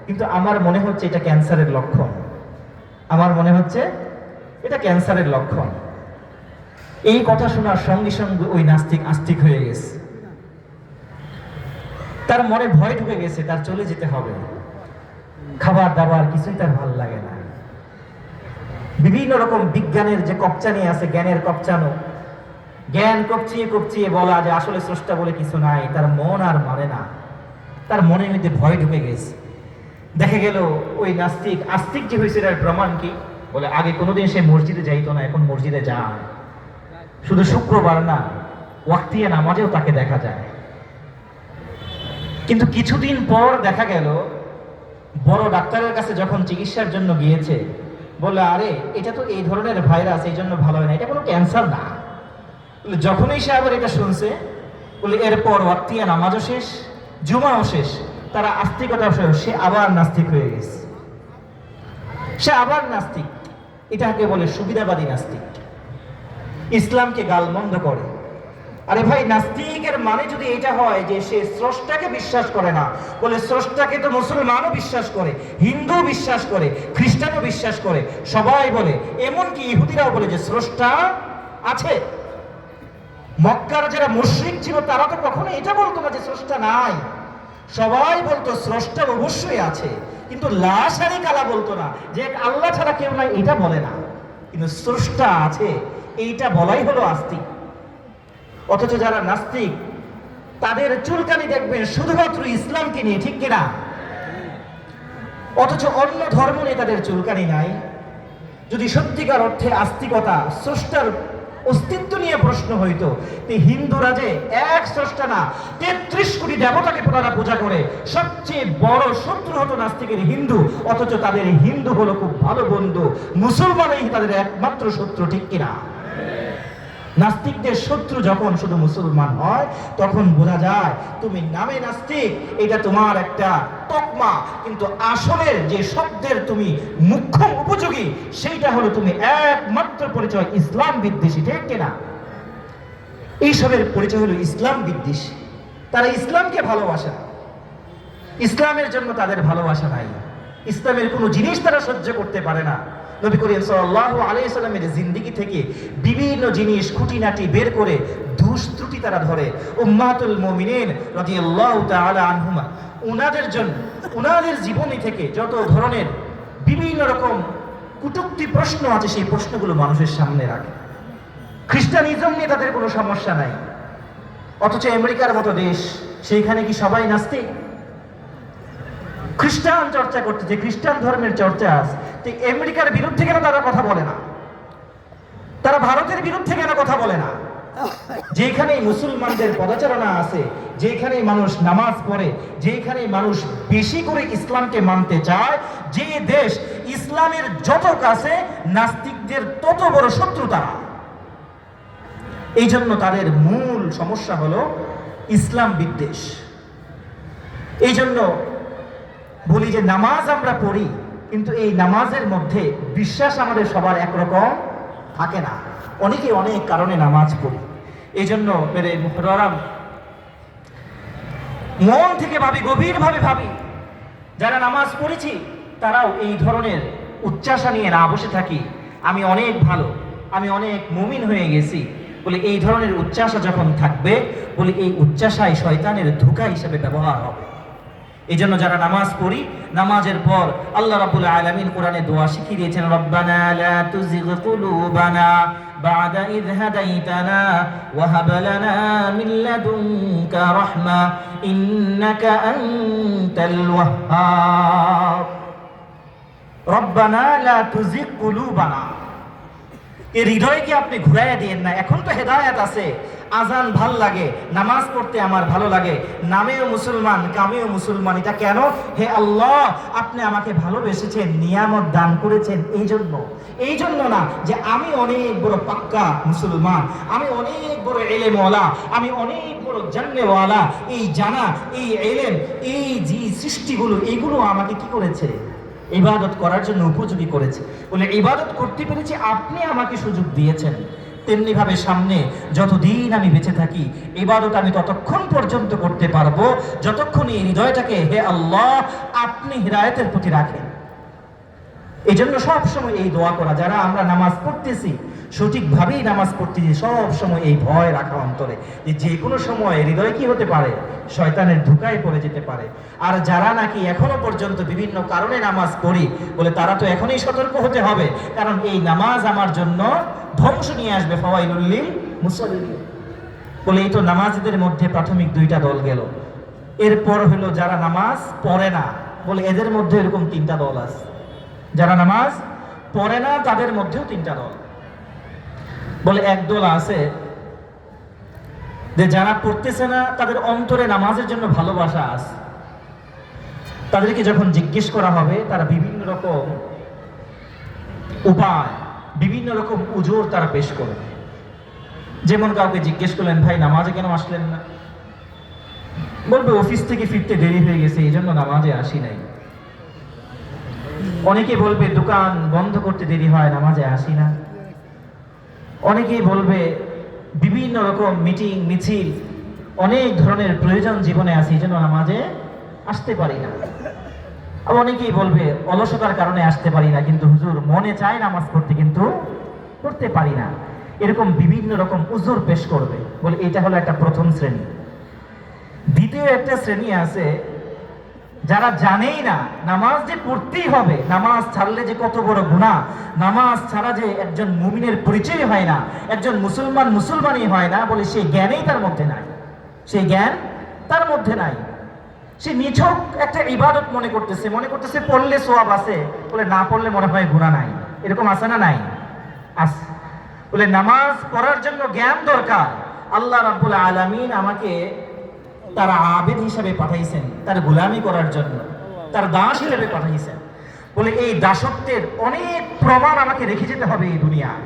কিন্তু আমার মনে হচ্ছে এটা ক্যান্সারের লক্ষণ, আমার মনে হচ্ছে এটা ক্যান্সারের লক্ষণ। এই কথা শোনার সঙ্গে সঙ্গে ওই নাস্তিক আস্তিক হয়ে গেছে, তার মনে ভয় ঢুকে গেছে, তার চলে যেতে হবে। খাবার দাবার কিছুই তার ভালো লাগে না। বিভিন্ন রকম বিজ্ঞানের যে কপচানি আছে, জ্ঞানের কপচানো, জ্ঞান কপচিয়ে কপচিয়ে বলা যে আসলে স্রষ্টা বলে কিছু নাই, তার মন আর মানে না, তার মনের মধ্যে ভয় ঢুকে গেছে। দেখা গেল ওই নাস্তিক আস্তিক যে হয়েছে এর প্রমাণ কি? বলে আগে কোনোদিন সে মসজিদে যাইতো না, এখন মসজিদে যায়। শুধু শুক্রবার না, ওয়াক্তিয়া নামাজেও তাকে দেখা যায়। কিন্তু কিছুদিন পর দেখা গেল বড় ডাক্তারের কাছে যখন চিকিৎসার জন্য গিয়েছে, বলে আরে এটা তো এই ধরনের ভাইরাস, এই জন্য ভালো হয় না, এটা কোনো ক্যান্সার না। যখনই সে আবার এটা শুনছে, বলে এরপর ওয়াক্তিয়া নামাজও শেষ, জুমাও শেষ, তারা আস্তিকতা শেষ, সে আবার নাস্তিক হয়ে গেছে, সে আবার নাস্তিক। এটাকে বলে সুবিধাবাদী নাস্তিক, ইসলামকে গালমন্দ করে। আরে ভাই, নাস্তিকের মানে যদি এটা হয় যে সে স্রষ্টাকে বিশ্বাস করে না, বলে স্রষ্টাকে তো মুসলমানও বিশ্বাস করে, হিন্দু বিশ্বাস করে, খ্রিস্টানও বিশ্বাস করে, সবাই বলে, এমনকি ইহুদিরাও বলে যে স্রষ্টা আছে। মক্কার যারা মুশরিক ছিল তারা তো কখনো এটা বলতো না যে স্রষ্টা নাই, সবাই বলতো স্রষ্টা অবশ্যই আছে, কিন্তু লা শারিকা লাহু বলতো না, যে আল্লাহ ছাড়া কেউ নাই এটা বলে না, কিন্তু স্রষ্টা আছে এইটা বলাই হলো আস্তিক। অথচ যারা নাস্তিক তাদের চুলকানি দেখবেন শুধুমাত্র ইসলামকে নিয়ে, ঠিক কিনা? অথচ অন্য ধর্ম নিয়ে তাদের চুলকানি নাই। যদি সত্যিকার অর্থে আস্তিকতা, স্রষ্টার অস্তিত্ব নিয়ে প্রশ্ন হইতো, হিন্দুরা যে এক স্রষ্টা না ৩৩ কোটি দেবতাকে তারা পূজা করে, সবচেয়ে বড় শত্রু হতো নাস্তিকের হিন্দু, অথচ তাদের হিন্দু হলো খুব ভালো বন্ধু, মুসলমানই তাদের একমাত্র শত্রু, ঠিক কিনা? নাস্তিকদের শত্রু যখন শুধু মুসলমান হয় তখন বোঝা যায় তুমি নামে নাস্তিক, এটা তোমার একটা তকমা, কিন্তু আসলের যে শব্দের তুমি মুখ্য উপযোগী সেইটা হলো তুমি একমাত্র পরিচয় ইসলাম বিদ্বেষী, ঠিক কিনা? এইসবের পরিচয় হলো ইসলাম বিদ্বেষী। তারা ইসলামকে ভালোবাসে না, ইসলামের জন্য তাদের ভালোবাসা নাই, ইসলামের কোনো জিনিস তারা সহ্য করতে পারে না। নবী করিম সাল্লাল্লাহু আলাইহি সাল্লামের জিন্দেগি থেকে বিভিন্ন জিনিস খুঁটিনাটি বের করে দোষ ত্রুটি তারা ধরে। উম্মাতুল মুমিনিন রাদিয়াল্লাহু তাআলা আনহুমা উনাদের জন্য উনাদের জীবনী থেকে যত ধরনের বিভিন্ন রকম কুটুক্তি প্রশ্ন আছে সেই প্রশ্নগুলো মানুষের সামনে রাখে। খ্রিস্টানিজম নিয়ে তাদের কোনো সমস্যা নাই, অথচ আমেরিকার মতো দেশ, সেইখানে কি সবাই নাস্তিক? খ্রিস্টান চর্চা করতেছে, খ্রিস্টান ধর্মের চর্চা আছে, তো আমেরিকার বিরুদ্ধে কেন তারা কথা বলে না? তারা ভারতের বিরুদ্ধে কেন কথা বলে না? যেখানে মুসলমানদের পদচারণা আছে, যেখানে মানুষ নামাজ পড়ে, যেখানে মানুষ বেশি করে ইসলামকে মানতে চায়, যে দেশ ইসলামের যত কাছে, নাস্তিকদের তত বড় শত্রু তারা। এই জন্য তাদের মূল সমস্যা হলো ইসলাম বিদ্বেষ। এই জন্য বলি যে নামাজ আমরা পড়ি, কিন্তু এই নামাজের মধ্যে বিশ্বাস আমাদের সবার একরকম থাকে না, অনেকে অনেক কারণে নামাজ পড়ি। এই জন্য মেরে মুহতারাম, মন থেকে ভাবি, গভীরভাবে ভাবি, যারা নামাজ পড়েছি তারাও এই ধরনের উচ্চাসা নিয়ে না বসে থাকি আমি অনেক ভালো, আমি অনেক মুমিন হয়ে গেছি বলে। এই ধরনের উচ্চাসা যখন থাকবে বলে, এই উচ্চাসায় শয়তানের ধোঁকা হিসেবে ব্যবহার হবে। এই জন্য যারা নামাজ পড়ি, নামাজের পর আল্লাহ রাব্বুল আলামিন কোরআনে দোয়া শিখিয়ে দিয়েছেন, রব্বানা লা তুযিগ কুলুবানা বা'দা ইয হাদাইতানা ওয়া হাব লানা মিন লাদুনকা রাহমা ইন্নাকা আনতাল ওয়াহ্হাব। রব্বানা লা তুযিগ কুলুবানা, এই হৃদয়কে আপনি ঘুরাইয়া দিয়েন না। এখন তো হেদায়েত আছে, আজান ভাল লাগে, নামাজ পড়তে আমার ভালো লাগে, নামেও মুসলমান কামেও মুসলমান। এটা কেন? হে আল্লাহ, আপনি আমাকে ভালোবেসেছেন, নিয়ামত দান করেছেন, এই জন্য না যে আমি অনেক বড় পাক্কা মুসলমান, আমি অনেক বড় এলেমওয়ালা, আমি অনেক বড় জান্নেওয়ালা। এই জানা, এই এলেম, এই যে সৃষ্টিগুলো, এইগুলো আমাকে কি করেছে? ইবাদত করার জন্য উপযোগী করেছে বলে ইবাদত করতে পেরেছি, আপনি আমাকে সুযোগ দিয়েছেন। তেমনি ভাবে সামনে যতদিন আমি বেঁচে থাকি, ইবাদত আমি ততক্ষণ পর্যন্ত করতে পারবো যতক্ষণ এই হৃদয়টাকে হে আল্লাহ আপনি হিদায়াতের প্রতি রাখেন। এই জন্য সবসময় এই দোয়া করা, যারা আমরা নামাজ পড়তেছি সঠিকভাবেই নামাজ পড়তেছি, সব সময় এই ভয় রাখা অন্তরে যে কোনো সময় হৃদয় কি হতে পারে? শয়তানের ধোঁকায় পড়ে যেতে পারে। আর যারা নাকি এখনো পর্যন্ত বিভিন্ন কারণে নামাজ পড়ি বলে, তারা তো এখনই সতর্ক হতে হবে, কারণ এই নামাজ আমার জন্য ধ্বংস নিয়ে আসবে। ফাওয়াইলুল লিল মুসাল্লিন বলে, এই তো নামাজীদের মধ্যে প্রাথমিক দুইটা দল গেল। এরপর হলো যারা নামাজ পড়ে না, বলে এদের মধ্যে এরকম তিনটা দল আছে। যারা নামাজ পড়ে না তাদের মধ্যেও তিনটা দল। বলে এক দল আছে যে যারা পড়তেছে না তাদের অন্তরে নামাজের জন্য ভালোবাসা আছে। তাদেরকে যখন জিজ্ঞেস করা হবে, তারা বিভিন্ন রকম উপায়, বিভিন্ন রকম উজোর তারা পেশ করবে। যেমন কাউকে জিজ্ঞেস করলেন, ভাই নামাজে কেন আসলেন না? বলবে অফিস থেকে ফিরতে দেরি হয়ে গেছে, এই জন্য নামাজে আসি নাই। অনেকে বলবে দোকান বন্ধ করতে দেরি হয়, নামাজে আসি না। অনেকেই বলবে বিভিন্ন রকম মিটিং মিছিল, অনেক ধরনের প্রয়োজন জীবনে আছে, এই জন্য নামাজে আসতে পারি না। আবার অনেকেই বলবে অলসতার কারণে আসতে পারি না, কিন্তু হুজুর মনে চায় নামাজ পড়তে কিন্তু পড়তে পারি না। এরকম বিভিন্ন রকম উজুর পেশ করবে। বলে এটা হলো একটা প্রথম শ্রেণী। দ্বিতীয় একটা শ্রেণী আছে যারা জানেই না নামাজ যে পড়তেই হবে, নামাজ ছাড়লে যে কত বড় গুনাহ, নামাজ ছাড়া যে একজন মুমিনের পরিচয় হয় না, একজন মুসলমান মুসলমানই হয় না, বলে সেই জ্ঞানেই তার মধ্যে নাই, সেই জ্ঞান তার মধ্যে নাই। সে নিছক একটা ইবাদত মনে করতেছে পড়লে সওয়াব আছে, বলে না পড়লে মনে হয় গুনাহ নাই। এরকম আছে না নাই? আছে। বলে নামাজ পড়ার জন্য জ্ঞান দরকার। আল্লাহ রাব্বুল আলামিন আমাকে তার আবেদ হিসাবে পাঠাইছেন, তার গোলামি করার জন্য, তার দাস হিসেবে পাঠাইছেন। বলে এই দাসত্বের অনেক প্রমাণ আমাকে রেখে যেতে হবে এই দুনিয়ায়।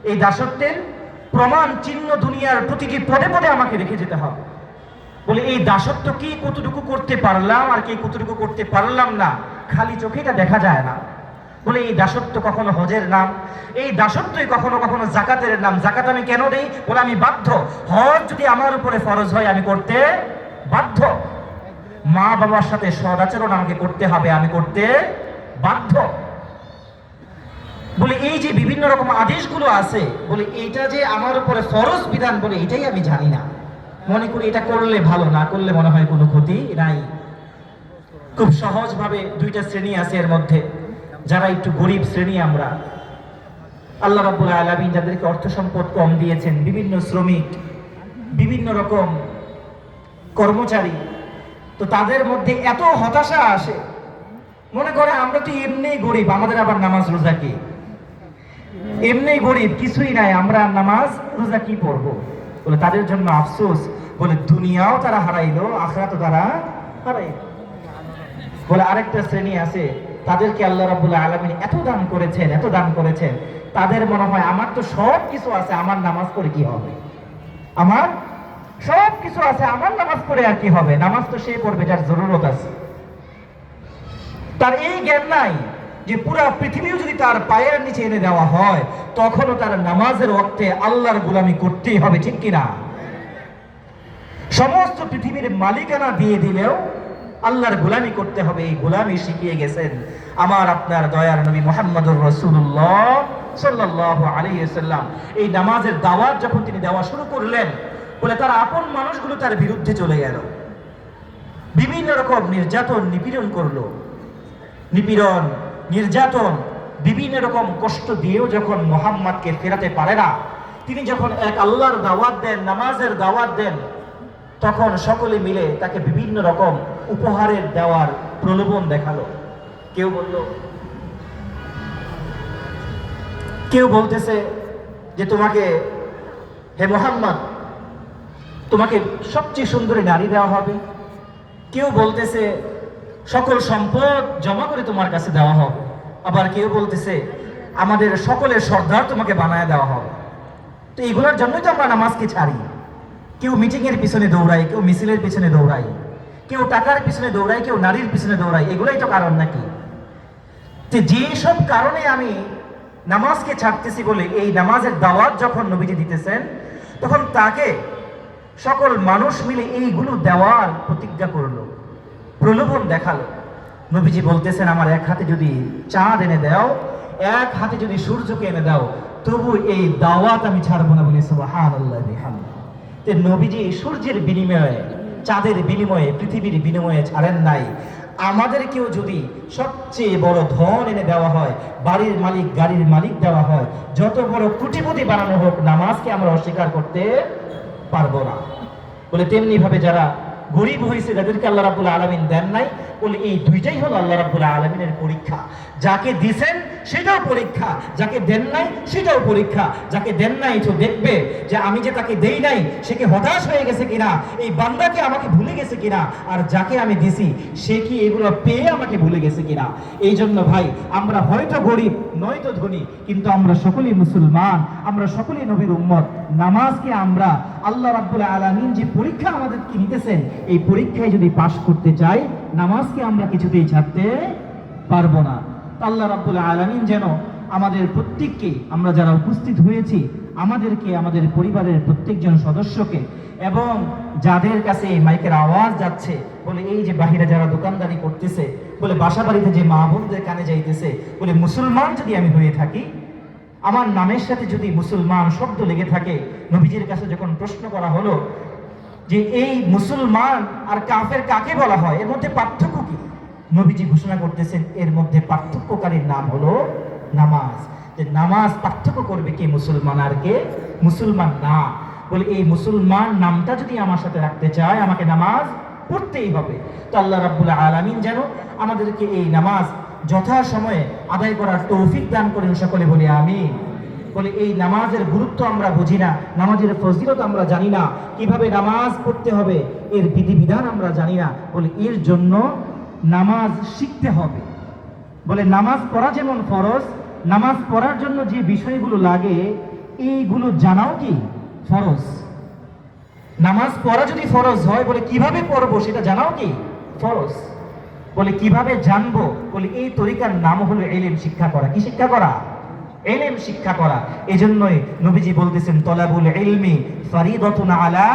এই দাসত্বের প্রমাণ চিহ্ন দুনিয়ার প্রতিটি পদে পদে আমাকে রেখে যেতে হবে। বলে এই দাসত্ব কি কতটুকু করতে পারলাম আর কি কতটুকু করতে পারলাম না, খালি চোখে এটা দেখা যায় না। বলে এই দাসত্ব কখনো হজের নাম, এই দাসত্বই কখনো কখনো জাকাতের নাম। জাকাত আমি কেন দেই? বলে আমি বাধ্য। হজ যদি আমার উপরে ফরজ হয় আমি করতে বাধ্য। মা বাবার সাথে সদাচরণ আমাকে করতে হবে, আমি করতে বাধ্য। বলে এই যে বিভিন্ন রকম আদেশগুলো আছে, বলে এটা যে আমার উপরে ফরজ বিধান, বলে এটাই আমি জানি না। মনে করি এটা করলে ভালো, না করলে মনে হয় কোনো ক্ষতি নাই। খুব সহজভাবে দুইটা শ্রেণী আছে এর মধ্যে। যারা একটু গরিব শ্রেণী আমরা, আল্লাহ রাব্বুল আলামিন যাদেরকে অর্থ সম্পদ কম দিয়েছেন, বিভিন্ন শ্রমিক, বিভিন্ন রকম কর্মচারী, তো তাদের মধ্যে এত হতাশা আসে, মনে করে আমরা তো এমনিই গরিব, আমাদের আবার নামাজ রোজা কি? এমনিই গরিব, কিছুই নাই, আমরা নামাজ রোজা কি পড়বো? বলে তাদের জন্য আফসোস। বলে দুনিয়াও তারা হারাইলো, আখিরাতও তারা হারাইলো। বলে আরেকটা শ্রেণী আছে, তাদেরকে আল্লাহ রাব্বুল আলামিন এত দান করেছেন, এত দান করেছেন, তাদের মনে হয় আমার তো সব কিছু আছে, আমার নামাজ পড়ে কি হবে? আমার সব কিছু আছে, আমার নামাজ পড়ে আর কি হবে? নামাজ তো সে পড়বে যার জরুরত আছে। তার এই জ্ঞান নাই যে পুরা পৃথিবীও যদি তার পায়ের নিচে এনে দেওয়া হয়, তখনও তার নামাজের ওয়াক্তে আল্লাহর গোলামি করতেই হবে, ঠিক কিনা? সমস্ত পৃথিবীর মালিকানা দিয়ে দিলেও আল্লাহর গোলামি করতে হবে। এই গোলামি শিখিয়ে গেছেন আমার আপনার দয়ার নবী মুহাম্মদুর রাসূলুল্লাহ সাল্লাল্লাহু আলাইহি ওয়াসাল্লাম। এই নামাজের দাওয়াত যখন তিনি দেওয়া শুরু করলেন, বলে তার আপন মানুষগুলো তার বিরুদ্ধে চলে গেল, বিভিন্ন রকম নির্যাতন নিপীড়ন করলো, নিপীড়ন নির্যাতন বিভিন্ন রকম কষ্ট দিয়েও যখন মুহাম্মদকে ফেরাতে পারে না, তিনি যখন এক আল্লাহর দাওয়াত দেন, নামাজের দাওয়াত দেন, তখন সকলে মিলে তাকে বিভিন্ন রকম উপহারের দেওয়ার প্রলোভন দেখালো। কেউ বলতেছে যে তোমাকে, হে মুহাম্মদ, তোমাকে সবচেয়ে সুন্দরী নারী দেওয়া হবে। কেউ বলতেছে সকল সম্পদ জমা করে তোমার কাছে দেওয়া হবে। আবার কেউ বলতেছে আমাদের সকলের সর্দার তোমাকে বানায় দেওয়া হবে। তো এগুলোর জন্যই তো আমরা নামাজকে ছাড়ি। কেউ মিটিং এর পিছনে দৌড়ায়, কেউ মিছিলের পিছনে দৌড়ায়, কেউ টাকার পিছনে দৌড়ায়, কেউ নারীর পিছনে দৌড়ায়। এগুলোই তো কারণ নাকি? যে সব কারণে আমি নামাজকে ছাড়তেছি, বলে এই নামাজের দাওয়াত যখন নবীজি দিতেছেন, তখন তাকে সকল মানুষ মিলে এইগুলো দেওয়ার প্রতিজ্ঞা করলো, প্রলোভন দেখালো। নবীজি বলতেছেন আমার এক হাতে যদি চাঁদ এনে দাও, এক হাতে যদি সূর্যকে এনে দাও, তবু এই দাওয়াত আমি ছাড়বো না। বলি সুবহানাল্লাহ বিহামদিহি। নবীজি সূর্যের বিনিময়ে, চাঁদের বিনিময়ে, পৃথিবীর বিনিময়ে ছাড়েন নাই। আমাদেরকেও যদি সবচেয়ে বড় ধন এনে দেওয়া হয়, বাড়ির মালিক, গাড়ির মালিক দেওয়া হয়, যত বড় কোটিপতি বানানো হোক, নামাজকে আমরা অস্বীকার করতে পারবো না। বলে তেমনি ভাবে যারা গরিব হয়েছে, যাদেরকে আল্লাহ রাব্বুল আলামিন দেন নাই, বলে এই দুইটাই হলো আল্লাহ রাব্বুল আলামিনের পরীক্ষা। যাকে দিছেন সেটাও পরীক্ষা, যাকে দেন নাই সেটাও পরীক্ষা। যাকে দেন নাই তো দেখবে যে আমি যে তাকে দেই নাই সে কি হতাশ হয়ে গেছে কিনা, এই বান্দাকে আমাকে ভুলে গেছে কিনা, আর যাকে আমি দিছি সে কি এগুলো পেয়ে আমাকে ভুলে গেছে কিনা। এই জন্য ভাই, আমরা হয়তো গরিব নয়তো ধনী, কিন্তু আমরা সকলেই মুসলমান, আমরা সকলেই নবীর উম্মত। নামাজকে আমরা আল্লাহ রাব্বুল আলামিন যে পরীক্ষা আমাদেরকে নিতেছেন, এই পরীক্ষায় যদি পাশ করতে চাই, নামাজকে আমরা কিছুতেই ছাড়তে পারবো না। আল্লাহ রাব্বুল আলামিন যেন আমাদের প্রত্যেককে, আমরা যারা উপস্থিত হয়েছি, আমাদেরকে, আমাদের পরিবারের প্রত্যেকজন সদস্যকে, এবং যাদের কাছে এই মাইকের আওয়াজ যাচ্ছে, বলে এই যে বাহিরে যারা দোকানদারি করতেছে, বলে বাসা বাড়িতে যে মা বোনদের কানে যাইতেছে, বলে মুসলমান যদি আমি হয়ে থাকি, আমার নামের সাথে যদি মুসলমান শব্দ লেগে থাকে, নবীজির কাছে যখন প্রশ্ন করা হলো যে এই মুসলমান আর কাফের কাকে বলা হয়, এর মধ্যে পার্থক্য কি, নবীজি ঘোষণা করতেছেন এর মধ্যে পার্থক্যকারীর নাম হলো নামাজ। যে নামাজ পার্থক্য করবে কে মুসলমান আর কে মুসলমান না। বলে এই মুসলমান নামটা যদি আমার সাথে রাখতে চায়, আমাকে নামাজ পড়তেই হবে। তো আল্লাহ রাব্বুল আলামিন যেন আমাদেরকে এই নামাজ যথাসময়ে আদায় করার তৌফিক দান করেন। সকলে বলি আমিন। বলে এই নামাজের গুরুত্ব আমরা বুঝি না, নামাজের ফজিলত আমরা জানি না, কিভাবে নামাজ পড়তে হবে এর বিধিবিধান আমরা জানি না। বলে এর জন্য নামাজ শিখতে হবে। বলে নামাজ পড়া যেমন ফরজ, নামাজ পড়ার জন্য যে বিষয়গুলো লাগে এইগুলো জানাও কি ফরজ। নামাজ পড়া যদি ফরজ হয়, বলে কিভাবে পড়বো সেটা জানাও কি ফরজ। বলে কিভাবে জানবো, বলে এই তরিকার নাম হলো ইলম শিক্ষা করা। কি শিক্ষা করা? ইলম শিক্ষা করা। এজন্যই নবীজি বলতেছেন তলাবুল ইলমি ফারিদাতুন আলা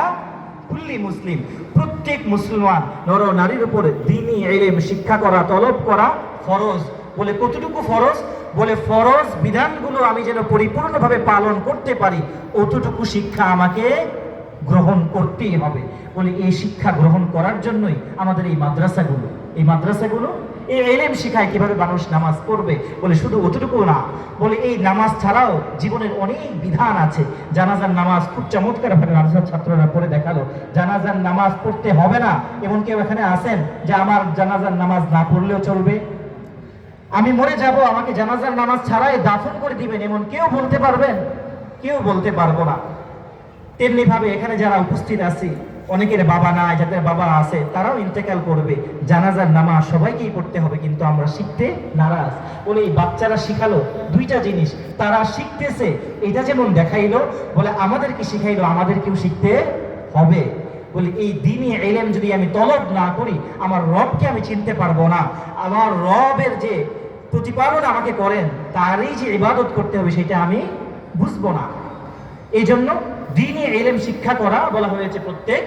কুল্লি মুসলিম, প্রত্যেক মুসলমান নর নারীর উপর দ্বীনি ইলম শিক্ষা করা, তলব করা ফরজ। বলে কতটুকু ফরজ? বলে ফরজ বিধানগুলো আমি যেন পরিপূর্ণভাবে পালন করতে পারি অতটুকু শিক্ষা আমাকে গ্রহণ করতেই হবে। বলে এই শিক্ষা গ্রহণ করার জন্যই আমাদের এই মাদ্রাসাগুলো এই ইলম শিখায় কিভাবে মানুষ নামাজ পড়বে। বলে শুধু অতটুকু না, বলে এই নামাজ ছাড়াও জীবনের অনেক বিধান আছে। জানাজার নামাজ খুব চমৎকার ভাবে মাদ্রাসার ছাত্ররা পড়ে দেখালো। জানাজার নামাজ পড়তে হবে না এমন কেউ এখানে আছেন যে আমার জানাজার নামাজ না পড়লেও চলবে, আমি মরে যাব আমাকে জানাজার নামাজ ছাড়াই দাফন করে দিবেন, এমন কেউ বলতে পারবেন? কেউ বলতে পারবো না। তেমনি ভাবে এখানে যারা উপস্থিত আছে অনেকের বাবা নাই, যাদের বাবা আছে তারাও ইন্তেকাল করবে, জানাজার নামাজ সবাইকেই পড়তে হবে, কিন্তু আমরা শিখতে নারাজ। বলে এই বাচ্চারা শিখালো দুইটা জিনিস, তারা শিখতেছে এটা যেমন দেখাইলো, বলে আমাদেরকে শিখাইলো আমাদেরকেও শিখতে হবে। বলে এই দ্বীনি ইলম যদি আমি তলব না করি আমার রবকে আমি চিনতে পারবো না, আমার রবের যে প্রতিপালন আমাকে করেন তারই যে ইবাদত করতে হবে সেটা আমি বুঝবো না। এই জন্য দ্বীনি ইলম শিক্ষা করা বলা হয়েছে প্রত্যেক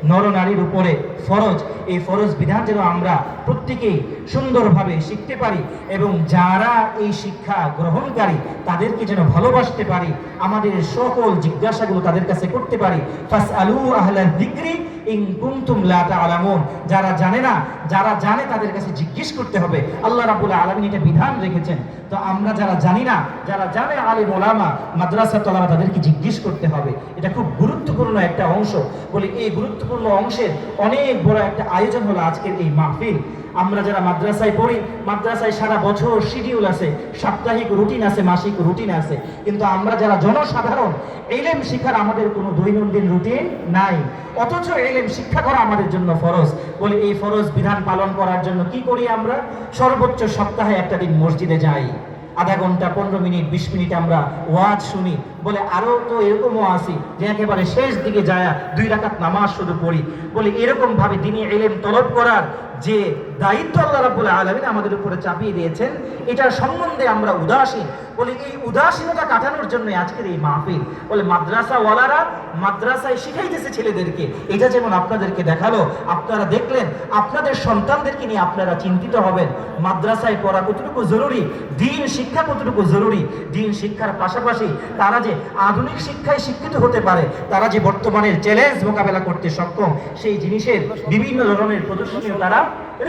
নরনারীর উপরে ফরজ। এই ফরজ বিধান যেন আমরা প্রত্যেকেই সুন্দরভাবে শিখতে পারি এবং যারা এই শিক্ষা গ্রহণকারী তাদেরকে যেন ভালোবাসতে পারি, আমাদের সকল জিজ্ঞাসাগুলো তাদের কাছে করতে পারি। ফাসআলু আহলায যিকরি ইন কুনতুম লা তা'লামুন, যারা জানে না, যারা জানে তাদের কাছে জিজ্ঞেস করতে হবে। আল্লাহ রাব্বুল আলামিন এটা বিধান রেখেছেন। তো আমরা যারা জানি না, যারা জানে আলিম ওলামা মাদ্রাসা তলাবা তাদেরকে জিজ্ঞেস করতে হবে। এটা খুব গুরুত্বপূর্ণ একটা অংশ। বলে এই গুরুত্বপূর্ণ অংশের অনেক বড় একটা আয়োজন হলো আজকের এই মাহফিল। আমরা যারা মাদ্রাসায় পড়ি, মাদ্রাসায় সারা বছর শিডিউল আছে, সাপ্তাহিক রুটিন আছে, মাসিক রুটিন আছে, কিন্তু আমরা যারা জনসাধারণ ইলম শিক্ষার আমাদের কোনো দৈনন্দিন রুটিন নাই, অথচ ইলম শিক্ষা করা আমাদের জন্য ফরজ। বলে এই ফরজ বিধান পালন করার জন্য কি করি আমরা? সর্বোচ্চ সপ্তাহে একটা দিন মসজিদে যাই, আধা ঘন্টা 15 মিনিট 20 মিনিট আমরা ওয়াজ শুনি। বলে আরো তো এরকমও আছি যে একেবারে শেষ দিকে যায় 2 রাকাত নামাজ শুধু পড়ি। বলে এরকম ভাবে দ্বীনি ইলম তলব করার যে দায়িত্ব আল্লাহ রাব্বুল আলামিন আমাদের উপরে চাপিয়ে দিয়েছেন, এটার সম্বন্ধে আমরা উদাসীন। বলে এই উদাসীনতা কাটানোর জন্য আজকের এই মাহফিল। বলে মাদ্রাসাওয়ালারা মাদ্রাসায় শিখাইতেছে ছেলেদেরকে, এটা যেমন আপনাদেরকে দেখালো, আপনারা দেখলেন, আপনাদের সন্তানদেরকে নিয়ে আপনারা চিন্তিত হবেন। মাদ্রাসায় পড়া কতটুকু জরুরি, দ্বীন শিক্ষা কতটুকু জরুরি। দ্বীন শিক্ষার পাশাপাশি তারা যে আধুনিক শিক্ষায় শিক্ষিত হতে পারে, তারা যে বর্তমানের চ্যালেঞ্জ মোকাবেলা করতে সক্ষম, সেই জিনিসের বিভিন্ন ধরনের প্রদর্শনীও তারা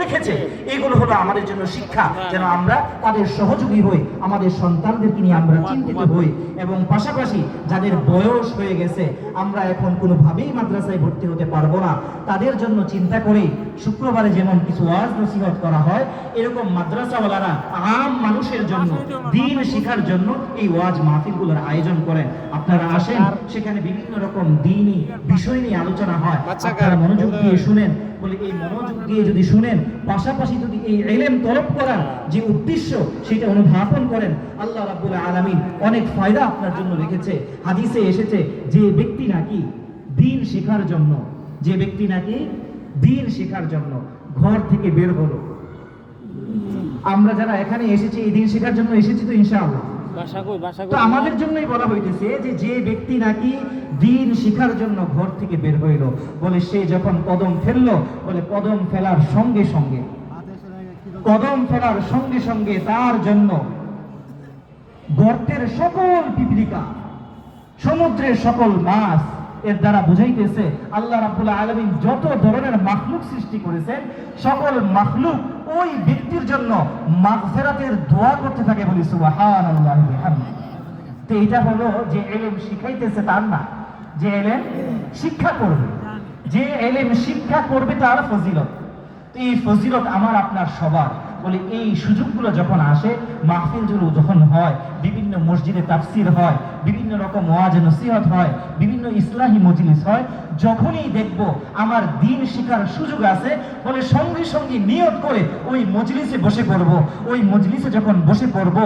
রেখেছে। এইগুলো হলো আমাদের জন্য শিক্ষা, যেন আমরা তাদের সহযোগী হই, আমাদের সন্তানদেরকে নিয়ে আমরা চিন্তিত হই। এবং পাশাপাশি যাদের বয়স হয়ে গেছে, আমরা এখন কোনোভাবেই মাদ্রাসায় ভর্তি হতে পারবো না, তাদের জন্য চিন্তা করি শুক্রবারে যেমন কিছু ওয়াজ নসিহত করা হয়, এরকম মাদ্রাসাওয়ালারা আম মানুষের জন্য দ্বীন শিখার জন্য এই ওয়াজ মাহফিলগুলোর আয়োজন করেন। আপনারা আসেন, সেখানে বিভিন্ন রকম দ্বীনি বিষয় নিয়ে আলোচনা হয়, আপনারা মনোযোগ দিয়ে শুনেন। বলে এই মনোযোগ দিয়ে যদি শুনেন, পাশাপাশি যদি এই ইলম তলব করার যে উদ্দেশ্য সেটা অনুধাবন করেন, আল্লাহ রাব্বুল আলামিন অনেক ফায়দা আপনার জন্য রেখেছে। হাদিসে এসেছে যে ব্যক্তি নাকি দ্বীন শেখার জন্য, যে ব্যক্তি নাকি দ্বীন শেখার জন্য ঘর থেকে বের হলো, আমরা যারা এখানে এসেছি এই দ্বীন শেখার জন্য এসেছি তো ইনশাআল্লাহ, তো আমাদের জন্যই বলা হইতেছে যে যে ব্যক্তি নাকি দ্বীন শিখার জন্য ঘর থেকে বের হইল, বলে সে যখন কদম ফেললো, বলে কদম ফেলার সঙ্গে সঙ্গে তার জন্য গর্তের সকল পিপলিকা, সমুদ্রের সকল মাছ, এর দ্বারা বুঝাইতেছে আল্লাহ রাব্বুল আলামিন যত ধরনের মাখলুক সৃষ্টি করেছেন, সকল মাখলুক ওই ব্যক্তির জন্য মাগফিরাতের দোয়া করতে থাকে। বলি সুবহানাল্লাহি ওয়া বিহামদিহি। তো এটা হলো যে ইলম শিখাইতেছে তার না, যে ইলম শিক্ষা করবে, যে ইলম শিক্ষা করবে তার ফজিলত। তো এই ফজিলত আমার আপনার সবার। বলে এই সুযোগগুলো যখন আসে, মাহফিলগুলো যখন হয়, বিভিন্ন মসজিদে তাফসির হয়, বিভিন্ন রকম ওয়াজ নসিহত হয়, বিভিন্ন ইসলাহি মজলিস হয়, যখনই দেখব আমার দিন শেখার সুযোগ আছে, বলে সঙ্গে সঙ্গে নিয়ত করে ওই মজলিসে বসে পড়ব। ওই মজলিসে যখন বসে পড়ব,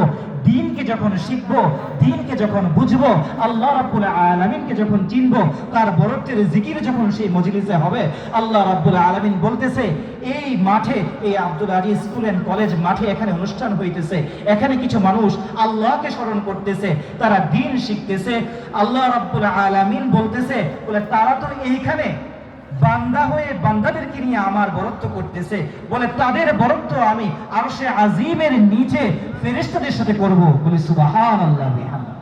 দিনকে যখন শিখবো, দিনকে যখন বুঝবো, আল্লাহ রাব্বুল আলামিনকে যখন চিনবো, তার বরত্বের জিকির যখন সেই মজলিসে হবে, আল্লাহ রাব্বুল আলামিন বলতেছে এই মাঠে, এই Abdul Aziz school and college মাঠে এখানে অনুষ্ঠান হইতেছে, এখানে কিছু মানুষ আল্লাহকে স্মরণ করতেছে, তারা দিন শিখতেছে। আল্লাহ রাব্বুল আলামিন বলতেছে, বলে তারা তো এইখানে বান্দা হয়ে বান্দাদেরকে নিয়ে আমার বরত্ব করতেছে, বলে তাদের বরত্ব আমি আরশে আজিমের নিচে ফেরেশতাদের সাথে করব। বলে সুবহানাল্লাহ বিহামদিহি।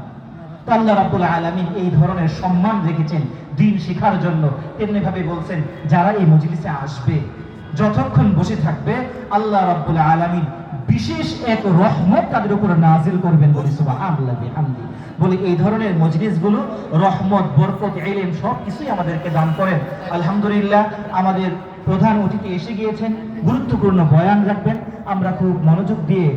আল্লাহ রাব্বুল আলামিন এই ধরনের সম্মান রেখেছেন দিন শেখার জন্য। তেমনি ভাবে বলছেন যারা এই মজলিসে আসবে, যতক্ষণ বসে থাকবে, আল্লাহ রাব্বুল আলামিন বিশেষ এক রহমত তাদের উপর নাজিল করবেন। বলে সুবহানাল্লাহ বিহামদিহি। বলে এই ধরনের মজলিসগুলো রহমত, বরকত, ইলম সব কিছুই আমাদেরকে দান করেন। আলহামদুলিল্লাহ, আমাদের প্রধান অতিথি এসে গিয়েছেন, গুরুত্বপূর্ণ বয়ান রাখবেন। আমরা খুব মনোযোগ দিয়ে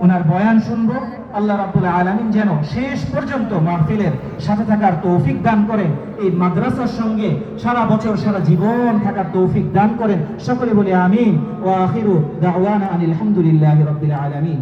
ওনার বয়ান শুনবো। আল্লাহ রাব্বুল আলামিন যেন শেষ পর্যন্ত মাহফিলের সাথে থাকার তৌফিক দান করেন, এই মাদ্রাসার সঙ্গে সারা বছর সারা জীবন থাকার তৌফিক দান করেন। সকলে বলে আমিন। ওয়া আখিরু দাওয়ানা আনিল হামদুলিল্লাহি রাব্বিল আলামিন।